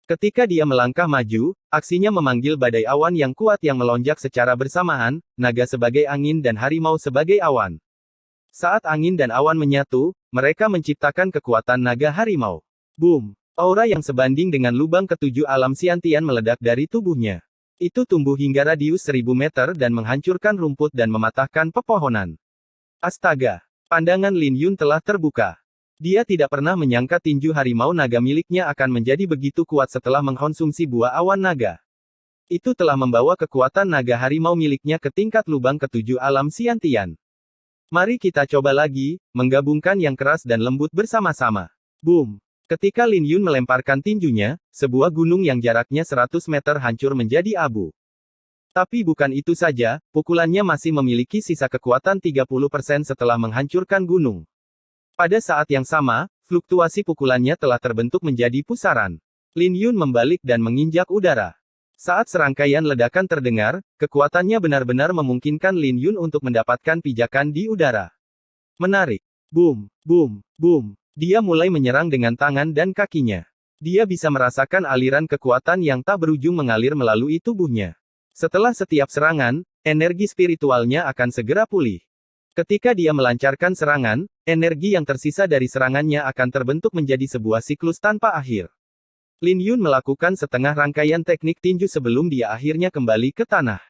Ketika dia melangkah maju, aksinya memanggil badai awan yang kuat yang melonjak secara bersamaan, naga sebagai angin dan harimau sebagai awan. Saat angin dan awan menyatu, mereka menciptakan kekuatan naga harimau. Boom! Aura yang sebanding dengan lubang ketujuh alam Xiantian meledak dari tubuhnya. Itu tumbuh hingga radius 1000 meter dan menghancurkan rumput dan mematahkan pepohonan. Astaga! Pandangan Lin Yun telah terbuka. Dia tidak pernah menyangka tinju harimau naga miliknya akan menjadi begitu kuat setelah mengkonsumsi buah awan naga. Itu telah membawa kekuatan naga harimau miliknya ke tingkat lubang ketujuh alam Xiantian. Mari kita coba lagi, menggabungkan yang keras dan lembut bersama-sama. Boom! Ketika Lin Yun melemparkan tinjunya, sebuah gunung yang jaraknya 100 meter hancur menjadi abu. Tapi bukan itu saja, pukulannya masih memiliki sisa kekuatan 30% setelah menghancurkan gunung. Pada saat yang sama, fluktuasi pukulannya telah terbentuk menjadi pusaran. Lin Yun membalik dan menginjak udara. Saat serangkaian ledakan terdengar, kekuatannya benar-benar memungkinkan Lin Yun untuk mendapatkan pijakan di udara. Menarik. Boom, boom, boom. Dia mulai menyerang dengan tangan dan kakinya. Dia bisa merasakan aliran kekuatan yang tak berujung mengalir melalui tubuhnya. Setelah setiap serangan, energi spiritualnya akan segera pulih. Ketika dia melancarkan serangan, energi yang tersisa dari serangannya akan terbentuk menjadi sebuah siklus tanpa akhir. Lin Yun melakukan setengah rangkaian teknik tinju sebelum dia akhirnya kembali ke tanah.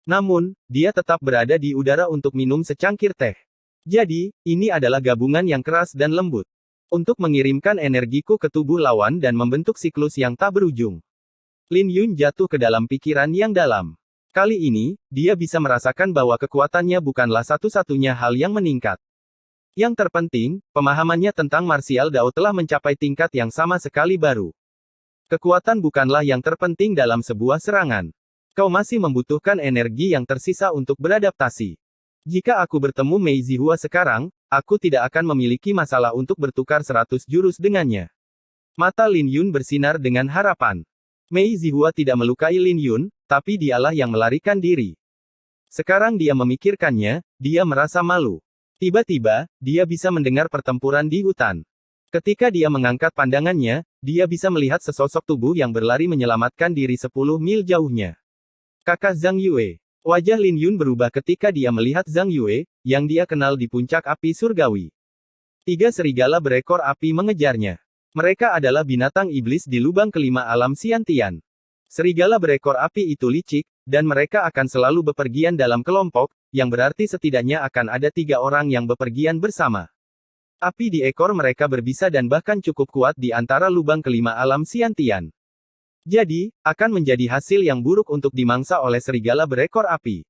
Namun, dia tetap berada di udara untuk minum secangkir teh. Jadi, ini adalah gabungan yang keras dan lembut. Untuk mengirimkan energiku ke tubuh lawan dan membentuk siklus yang tak berujung. Lin Yun jatuh ke dalam pikiran yang dalam. Kali ini, dia bisa merasakan bahwa kekuatannya bukanlah satu-satunya hal yang meningkat. Yang terpenting, pemahamannya tentang martial Dao telah mencapai tingkat yang sama sekali baru. Kekuatan bukanlah yang terpenting dalam sebuah serangan. Kau masih membutuhkan energi yang tersisa untuk beradaptasi. Jika aku bertemu Mei Zihua sekarang, aku tidak akan memiliki masalah untuk bertukar 100 jurus dengannya. Mata Lin Yun bersinar dengan harapan. Mei Zihua tidak melukai Lin Yun, tapi dialah yang melarikan diri. Sekarang dia memikirkannya, dia merasa malu. Tiba-tiba, dia bisa mendengar pertempuran di hutan. Ketika dia mengangkat pandangannya, dia bisa melihat sesosok tubuh yang berlari menyelamatkan diri 10 mil jauhnya. Kakak Zhang Yue. Wajah Lin Yun berubah ketika dia melihat Zhang Yue, yang dia kenal di puncak api surgawi. 3 serigala berekor api mengejarnya. Mereka adalah binatang iblis di lubang kelima alam Xiantian. Serigala berekor api itu licik, dan mereka akan selalu bepergian dalam kelompok, yang berarti setidaknya akan ada 3 orang yang bepergian bersama. Api di ekor mereka berbisa dan bahkan cukup kuat di antara lubang kelima alam Xiantian. Jadi, akan menjadi hasil yang buruk untuk dimangsa oleh serigala berekor api.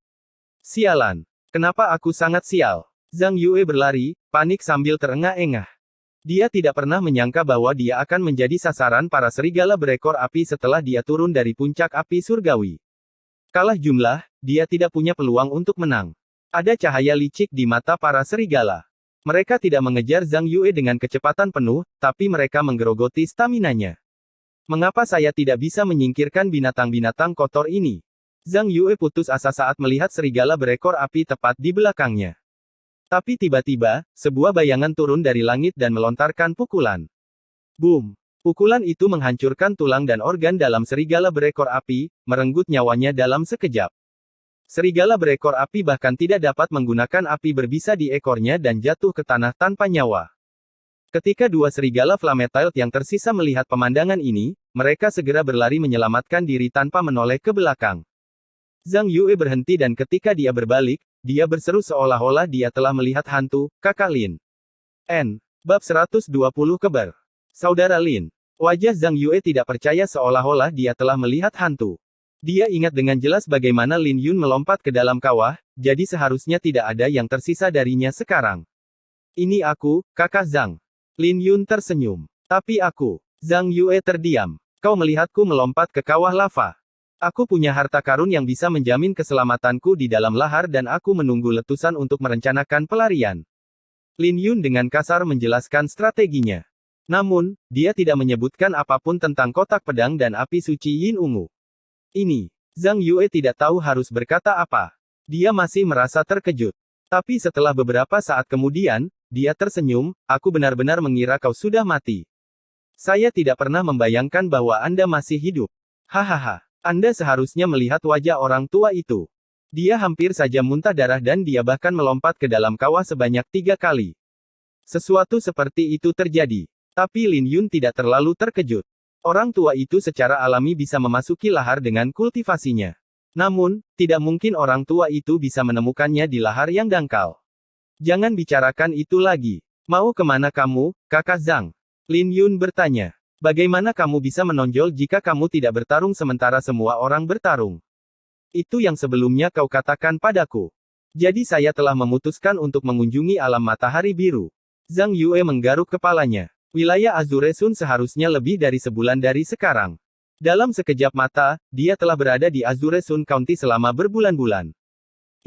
Sialan. Kenapa aku sangat sial? Zhang Yue berlari, panik sambil terengah-engah. Dia tidak pernah menyangka bahwa dia akan menjadi sasaran para serigala berekor api setelah dia turun dari puncak api surgawi. Kalah jumlah, dia tidak punya peluang untuk menang. Ada cahaya licik di mata para serigala. Mereka tidak mengejar Zhang Yue dengan kecepatan penuh, tapi mereka menggerogoti staminanya. Mengapa saya tidak bisa menyingkirkan binatang-binatang kotor ini? Zhang Yue putus asa saat melihat serigala berekor api tepat di belakangnya. Tapi tiba-tiba, sebuah bayangan turun dari langit dan melontarkan pukulan. Boom! Pukulan itu menghancurkan tulang dan organ dalam serigala berekor api, merenggut nyawanya dalam sekejap. Serigala berekor api bahkan tidak dapat menggunakan api berbisa di ekornya dan jatuh ke tanah tanpa nyawa. Ketika 2 serigala Flametild yang tersisa melihat pemandangan ini, mereka segera berlari menyelamatkan diri tanpa menoleh ke belakang. Zhang Yue berhenti dan ketika dia berbalik, dia berseru seolah-olah dia telah melihat hantu, Kakak Lin. Bab 120 Keber. Saudara Lin. Wajah Zhang Yue tidak percaya seolah-olah dia telah melihat hantu. Dia ingat dengan jelas bagaimana Lin Yun melompat ke dalam kawah, jadi seharusnya tidak ada yang tersisa darinya sekarang. Ini aku, Kakak Zhang. Lin Yun tersenyum. Tapi aku. Zhang Yue terdiam. Kau melihatku melompat ke kawah lava. Aku punya harta karun yang bisa menjamin keselamatanku di dalam lahar dan aku menunggu letusan untuk merencanakan pelarian. Lin Yun dengan kasar menjelaskan strateginya. Namun, dia tidak menyebutkan apapun tentang kotak pedang dan api suci Yin Ungu. Ini. Zhang Yue tidak tahu harus berkata apa. Dia masih merasa terkejut. Tapi setelah beberapa saat kemudian, dia tersenyum, aku benar-benar mengira kau sudah mati. Saya tidak pernah membayangkan bahwa Anda masih hidup. Hahaha. Anda seharusnya melihat wajah orang tua itu. Dia hampir saja muntah darah dan dia bahkan melompat ke dalam kawah sebanyak 3 kali. Sesuatu seperti itu terjadi. Tapi Lin Yun tidak terlalu terkejut. Orang tua itu secara alami bisa memasuki lahar dengan kultivasinya. Namun, tidak mungkin orang tua itu bisa menemukannya di lahar yang dangkal. Jangan bicarakan itu lagi. Mau kemana kamu, Kakak Zhang? Lin Yun bertanya. Bagaimana kamu bisa menonjol jika kamu tidak bertarung sementara semua orang bertarung? Itu yang sebelumnya kau katakan padaku. Jadi saya telah memutuskan untuk mengunjungi alam matahari biru. Zhang Yue menggaruk kepalanya. Wilayah Azure Sun seharusnya lebih dari sebulan dari sekarang. Dalam sekejap mata, dia telah berada di Azure Sun County selama berbulan-bulan.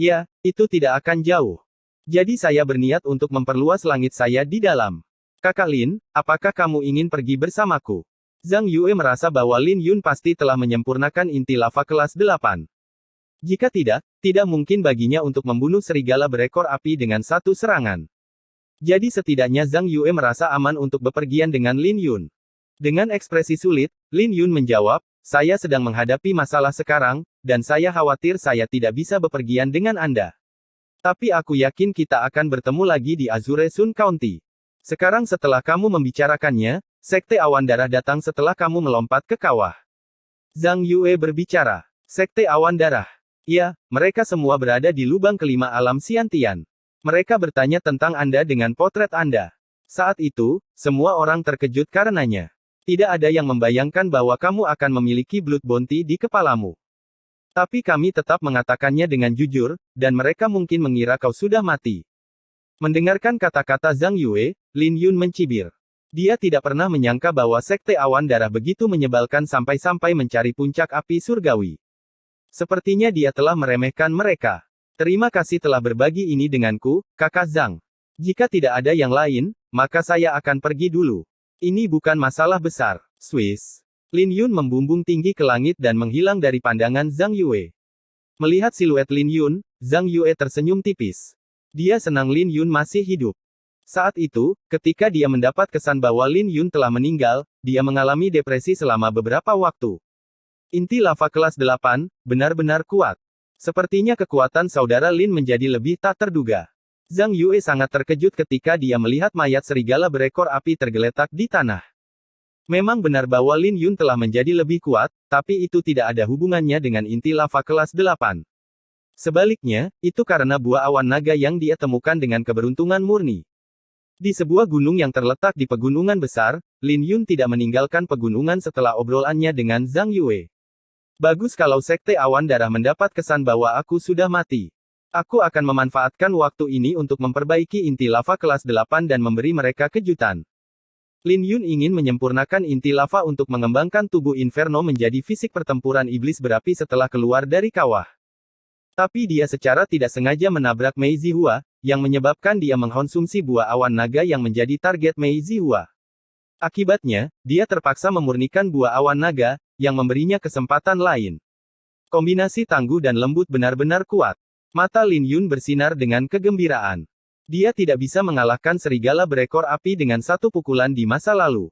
Ya, itu tidak akan jauh. Jadi saya berniat untuk memperluas langit saya di dalam. Kakak Lin, apakah kamu ingin pergi bersamaku? Zhang Yue merasa bahwa Lin Yun pasti telah menyempurnakan inti lava kelas 8. Jika tidak, tidak mungkin baginya untuk membunuh serigala berekor api dengan satu serangan. Jadi setidaknya Zhang Yue merasa aman untuk bepergian dengan Lin Yun. Dengan ekspresi sulit, Lin Yun menjawab, saya sedang menghadapi masalah sekarang, dan saya khawatir saya tidak bisa bepergian dengan Anda. Tapi aku yakin kita akan bertemu lagi di Azure Sun County. Sekarang setelah kamu membicarakannya, Sekte Awan Darah datang setelah kamu melompat ke kawah. Zhang Yue berbicara. Sekte Awan Darah. Ya, mereka semua berada di lubang kelima alam Xiantian. Mereka bertanya tentang Anda dengan potret Anda. Saat itu, semua orang terkejut karenanya. Tidak ada yang membayangkan bahwa kamu akan memiliki blood bounty di kepalamu. Tapi kami tetap mengatakannya dengan jujur, dan mereka mungkin mengira kau sudah mati. Mendengarkan kata-kata Zhang Yue, Lin Yun mencibir. Dia tidak pernah menyangka bahwa Sekte Awan Darah begitu menyebalkan sampai-sampai mencari puncak api surgawi. Sepertinya dia telah meremehkan mereka. Terima kasih telah berbagi ini denganku, Kakak Zhang. Jika tidak ada yang lain, maka saya akan pergi dulu. Ini bukan masalah besar. Swiss. Lin Yun membumbung tinggi ke langit dan menghilang dari pandangan Zhang Yue. Melihat siluet Lin Yun, Zhang Yue tersenyum tipis. Dia senang Lin Yun masih hidup. Saat itu, ketika dia mendapat kesan bahwa Lin Yun telah meninggal, dia mengalami depresi selama beberapa waktu. Inti lava kelas 8, benar-benar kuat. Sepertinya kekuatan saudara Lin menjadi lebih tak terduga. Zhang Yue sangat terkejut ketika dia melihat mayat serigala berekor api tergeletak di tanah. Memang benar bahwa Lin Yun telah menjadi lebih kuat, tapi itu tidak ada hubungannya dengan inti lava kelas 8. Sebaliknya, itu karena buah awan naga yang dia temukan dengan keberuntungan murni. Di sebuah gunung yang terletak di pegunungan besar, Lin Yun tidak meninggalkan pegunungan setelah obrolannya dengan Zhang Yue. Bagus kalau Sekte Awan Darah mendapat kesan bahwa aku sudah mati. Aku akan memanfaatkan waktu ini untuk memperbaiki inti lava kelas 8 dan memberi mereka kejutan. Lin Yun ingin menyempurnakan inti lava untuk mengembangkan tubuh Inferno menjadi fisik pertempuran iblis berapi setelah keluar dari kawah. Tapi dia secara tidak sengaja menabrak Mei Zihua, yang menyebabkan dia mengkonsumsi buah awan naga yang menjadi target Mei Zihua. Akibatnya, dia terpaksa memurnikan buah awan naga, yang memberinya kesempatan lain. Kombinasi tangguh dan lembut benar-benar kuat. Mata Lin Yun bersinar dengan kegembiraan. Dia tidak bisa mengalahkan serigala berekor api dengan satu pukulan di masa lalu.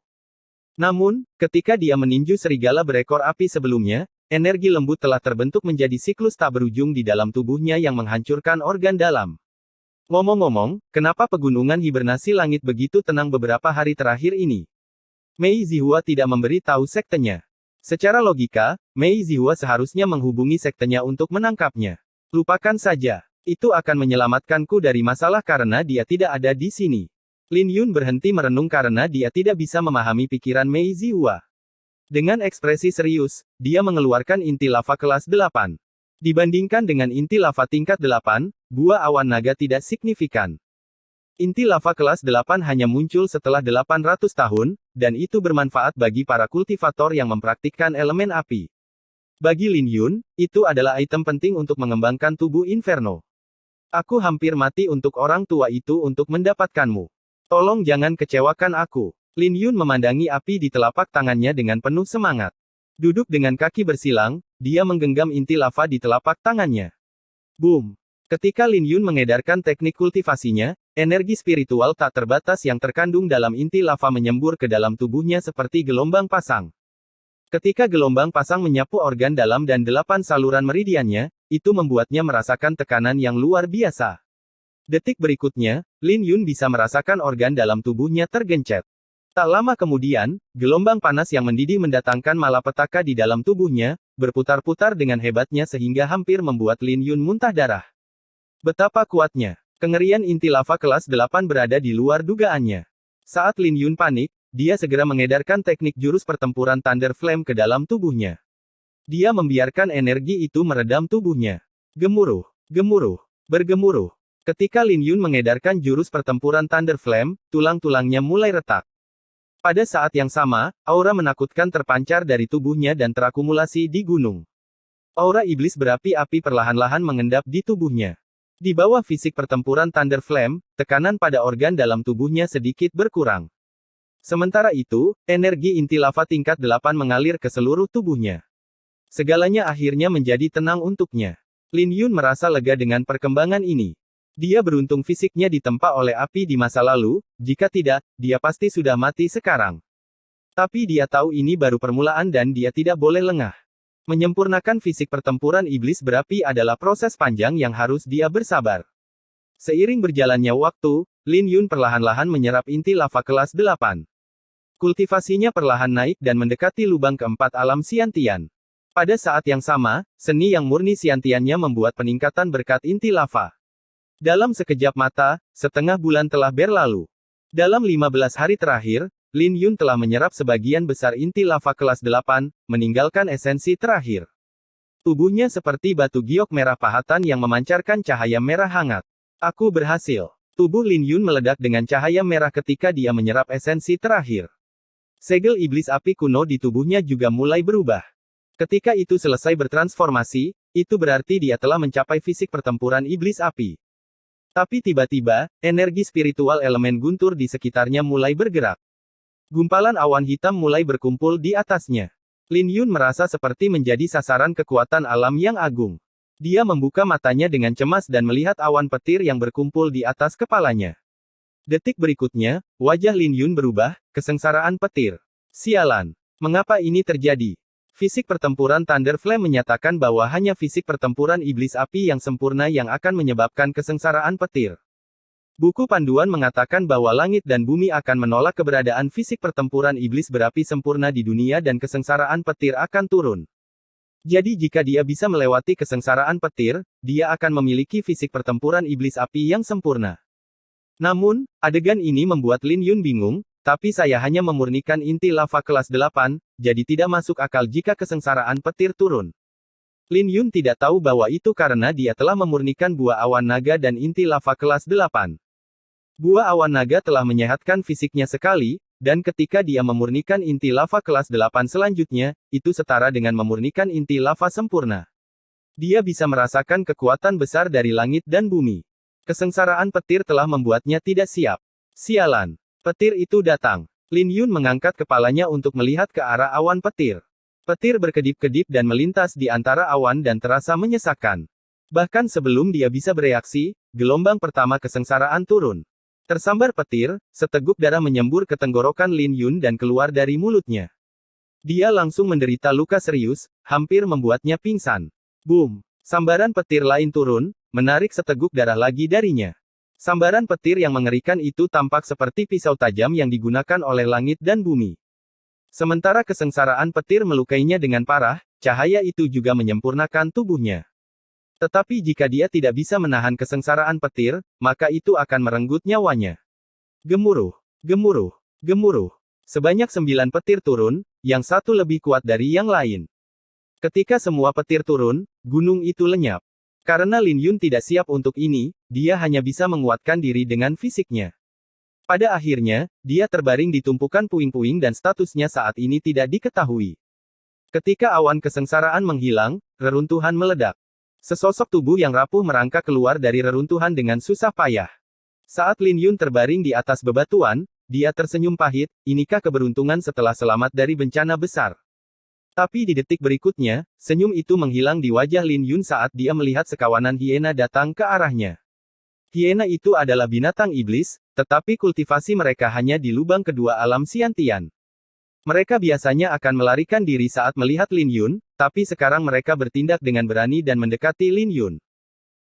Namun, ketika dia meninju serigala berekor api sebelumnya, energi lembut telah terbentuk menjadi siklus tak berujung di dalam tubuhnya yang menghancurkan organ dalam. Ngomong-ngomong, kenapa pegunungan hibernasi langit begitu tenang beberapa hari terakhir ini? Mei Zihua tidak memberi tahu sektenya. Secara logika, Mei Zihua seharusnya menghubungi sektenya untuk menangkapnya. Lupakan saja. Itu akan menyelamatkanku dari masalah karena dia tidak ada di sini. Lin Yun berhenti merenung karena dia tidak bisa memahami pikiran Mei Zihua. Dengan ekspresi serius, dia mengeluarkan inti lava kelas 8. Dibandingkan dengan inti lava tingkat 8, buah awan naga tidak signifikan. Inti lava kelas 8 hanya muncul setelah 800 tahun, dan itu bermanfaat bagi para kultivator yang mempraktikkan elemen api. Bagi Lin Yun, itu adalah item penting untuk mengembangkan tubuh Inferno. Aku hampir mati untuk orang tua itu untuk mendapatkanmu. Tolong jangan kecewakan aku. Lin Yun memandangi api di telapak tangannya dengan penuh semangat. Duduk dengan kaki bersilang, dia menggenggam inti lava di telapak tangannya. Boom! Ketika Lin Yun mengedarkan teknik kultivasinya, energi spiritual tak terbatas yang terkandung dalam inti lava menyembur ke dalam tubuhnya seperti gelombang pasang. Ketika gelombang pasang menyapu organ dalam dan 8 saluran meridiannya, itu membuatnya merasakan tekanan yang luar biasa. Detik berikutnya, Lin Yun bisa merasakan organ dalam tubuhnya tergencet. Tak lama kemudian, gelombang panas yang mendidih mendatangkan malapetaka di dalam tubuhnya, berputar-putar dengan hebatnya sehingga hampir membuat Lin Yun muntah darah. Betapa kuatnya. Kengerian inti lava kelas 8 berada di luar dugaannya. Saat Lin Yun panik, dia segera mengedarkan teknik jurus pertempuran Thunder Flame ke dalam tubuhnya. Dia membiarkan energi itu meredam tubuhnya. Gemuruh, gemuruh, bergemuruh. Ketika Lin Yun mengedarkan jurus pertempuran Thunder Flame, tulang-tulangnya mulai retak. Pada saat yang sama, aura menakutkan terpancar dari tubuhnya dan terakumulasi di gunung. Aura iblis berapi-api perlahan-lahan mengendap di tubuhnya. Di bawah fisik pertempuran Thunder Flame, tekanan pada organ dalam tubuhnya sedikit berkurang. Sementara itu, energi inti lava tingkat 8 mengalir ke seluruh tubuhnya. Segalanya akhirnya menjadi tenang untuknya. Lin Yun merasa lega dengan perkembangan ini. Dia beruntung fisiknya ditempa oleh api di masa lalu, jika tidak, dia pasti sudah mati sekarang. Tapi dia tahu ini baru permulaan dan dia tidak boleh lengah. Menyempurnakan fisik pertempuran iblis berapi adalah proses panjang yang harus dia bersabar. Seiring berjalannya waktu, Lin Yun perlahan-lahan menyerap inti lava kelas 8. Kultivasinya perlahan naik dan mendekati lubang keempat alam Xiantian. Pada saat yang sama, seni yang murni Xiantiannya membuat peningkatan berkat inti lava. Dalam sekejap mata, setengah bulan telah berlalu. Dalam 15 hari terakhir, Lin Yun telah menyerap sebagian besar inti lava kelas 8, meninggalkan esensi terakhir. Tubuhnya seperti batu giok merah pahatan yang memancarkan cahaya merah hangat. Aku berhasil. Tubuh Lin Yun meledak dengan cahaya merah ketika dia menyerap esensi terakhir. Segel iblis api kuno di tubuhnya juga mulai berubah. Ketika itu selesai bertransformasi, itu berarti dia telah mencapai fisik pertempuran iblis api. Tapi tiba-tiba, energi spiritual elemen guntur di sekitarnya mulai bergerak. Gumpalan awan hitam mulai berkumpul di atasnya. Lin Yun merasa seperti menjadi sasaran kekuatan alam yang agung. Dia membuka matanya dengan cemas dan melihat awan petir yang berkumpul di atas kepalanya. Detik berikutnya, wajah Lin Yun berubah, kesengsaraan petir. Sialan. Mengapa ini terjadi? Fisik pertempuran Thunder Flame menyatakan bahwa hanya fisik pertempuran iblis api yang sempurna yang akan menyebabkan kesengsaraan petir. Buku panduan mengatakan bahwa langit dan bumi akan menolak keberadaan fisik pertempuran iblis berapi sempurna di dunia dan kesengsaraan petir akan turun. Jadi jika dia bisa melewati kesengsaraan petir, dia akan memiliki fisik pertempuran iblis api yang sempurna. Namun, adegan ini membuat Lin Yun bingung, tapi saya hanya memurnikan inti lava kelas 8, jadi tidak masuk akal jika kesengsaraan petir turun. Lin Yun tidak tahu bahwa itu karena dia telah memurnikan buah awan naga dan inti lava kelas 8. Buah awan naga telah menyehatkan fisiknya sekali, dan ketika dia memurnikan inti lava kelas 8 selanjutnya, itu setara dengan memurnikan inti lava sempurna. Dia bisa merasakan kekuatan besar dari langit dan bumi. Kesengsaraan petir telah membuatnya tidak siap. Sialan. Petir itu datang. Lin Yun mengangkat kepalanya untuk melihat ke arah awan petir. Petir berkedip-kedip dan melintas di antara awan dan terasa menyesakkan. Bahkan sebelum dia bisa bereaksi, gelombang pertama kesengsaraan turun. Tersambar petir, seteguk darah menyembur ke tenggorokan Lin Yun dan keluar dari mulutnya. Dia langsung menderita luka serius, hampir membuatnya pingsan. Boom! Sambaran petir lain turun, menarik seteguk darah lagi darinya. Sambaran petir yang mengerikan itu tampak seperti pisau tajam yang digunakan oleh langit dan bumi. Sementara kesengsaraan petir melukainya dengan parah, cahaya itu juga menyempurnakan tubuhnya. Tetapi jika dia tidak bisa menahan kesengsaraan petir, maka itu akan merenggut nyawanya. Gemuruh, gemuruh, gemuruh. Sebanyak 9 petir turun, yang satu lebih kuat dari yang lain. Ketika semua petir turun, gunung itu lenyap. Karena Lin Yun tidak siap untuk ini, dia hanya bisa menguatkan diri dengan fisiknya. Pada akhirnya, dia terbaring di tumpukan puing-puing dan statusnya saat ini tidak diketahui. Ketika awan kesengsaraan menghilang, reruntuhan meledak. Sesosok tubuh yang rapuh merangkak keluar dari reruntuhan dengan susah payah. Saat Lin Yun terbaring di atas bebatuan, dia tersenyum pahit, inikah keberuntungan setelah selamat dari bencana besar. Tapi di detik berikutnya, senyum itu menghilang di wajah Lin Yun saat dia melihat sekawanan hiena datang ke arahnya. Hiena itu adalah binatang iblis, tetapi kultivasi mereka hanya di lubang kedua alam Xiantian. Mereka biasanya akan melarikan diri saat melihat Lin Yun, tapi sekarang mereka bertindak dengan berani dan mendekati Lin Yun.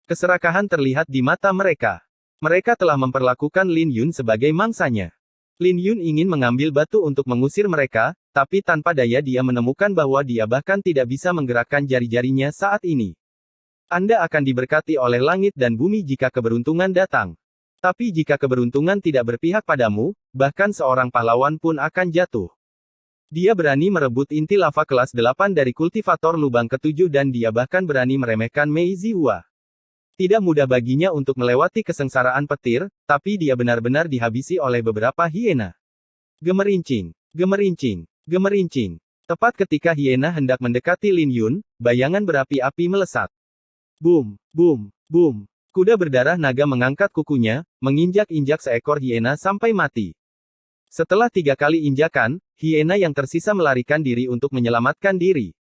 Keserakahan terlihat di mata mereka. Mereka telah memperlakukan Lin Yun sebagai mangsanya. Lin Yun ingin mengambil batu untuk mengusir mereka, tapi tanpa daya dia menemukan bahwa dia bahkan tidak bisa menggerakkan jari-jarinya saat ini. Anda akan diberkati oleh langit dan bumi jika keberuntungan datang. Tapi jika keberuntungan tidak berpihak padamu, bahkan seorang pahlawan pun akan jatuh. Dia berani merebut inti lava kelas 8 dari kultivator lubang ketujuh dan dia bahkan berani meremehkan Mei Zihua. Tidak mudah baginya untuk melewati kesengsaraan petir, tapi dia benar-benar dihabisi oleh beberapa hiena. Gemerincing, gemerincing, gemerincing. Tepat ketika hiena hendak mendekati Lin Yun, bayangan berapi-api melesat. Boom, boom, boom. Kuda berdarah naga mengangkat kukunya, menginjak-injak seekor hiena sampai mati. Setelah 3 kali injakan, hiena yang tersisa melarikan diri untuk menyelamatkan diri.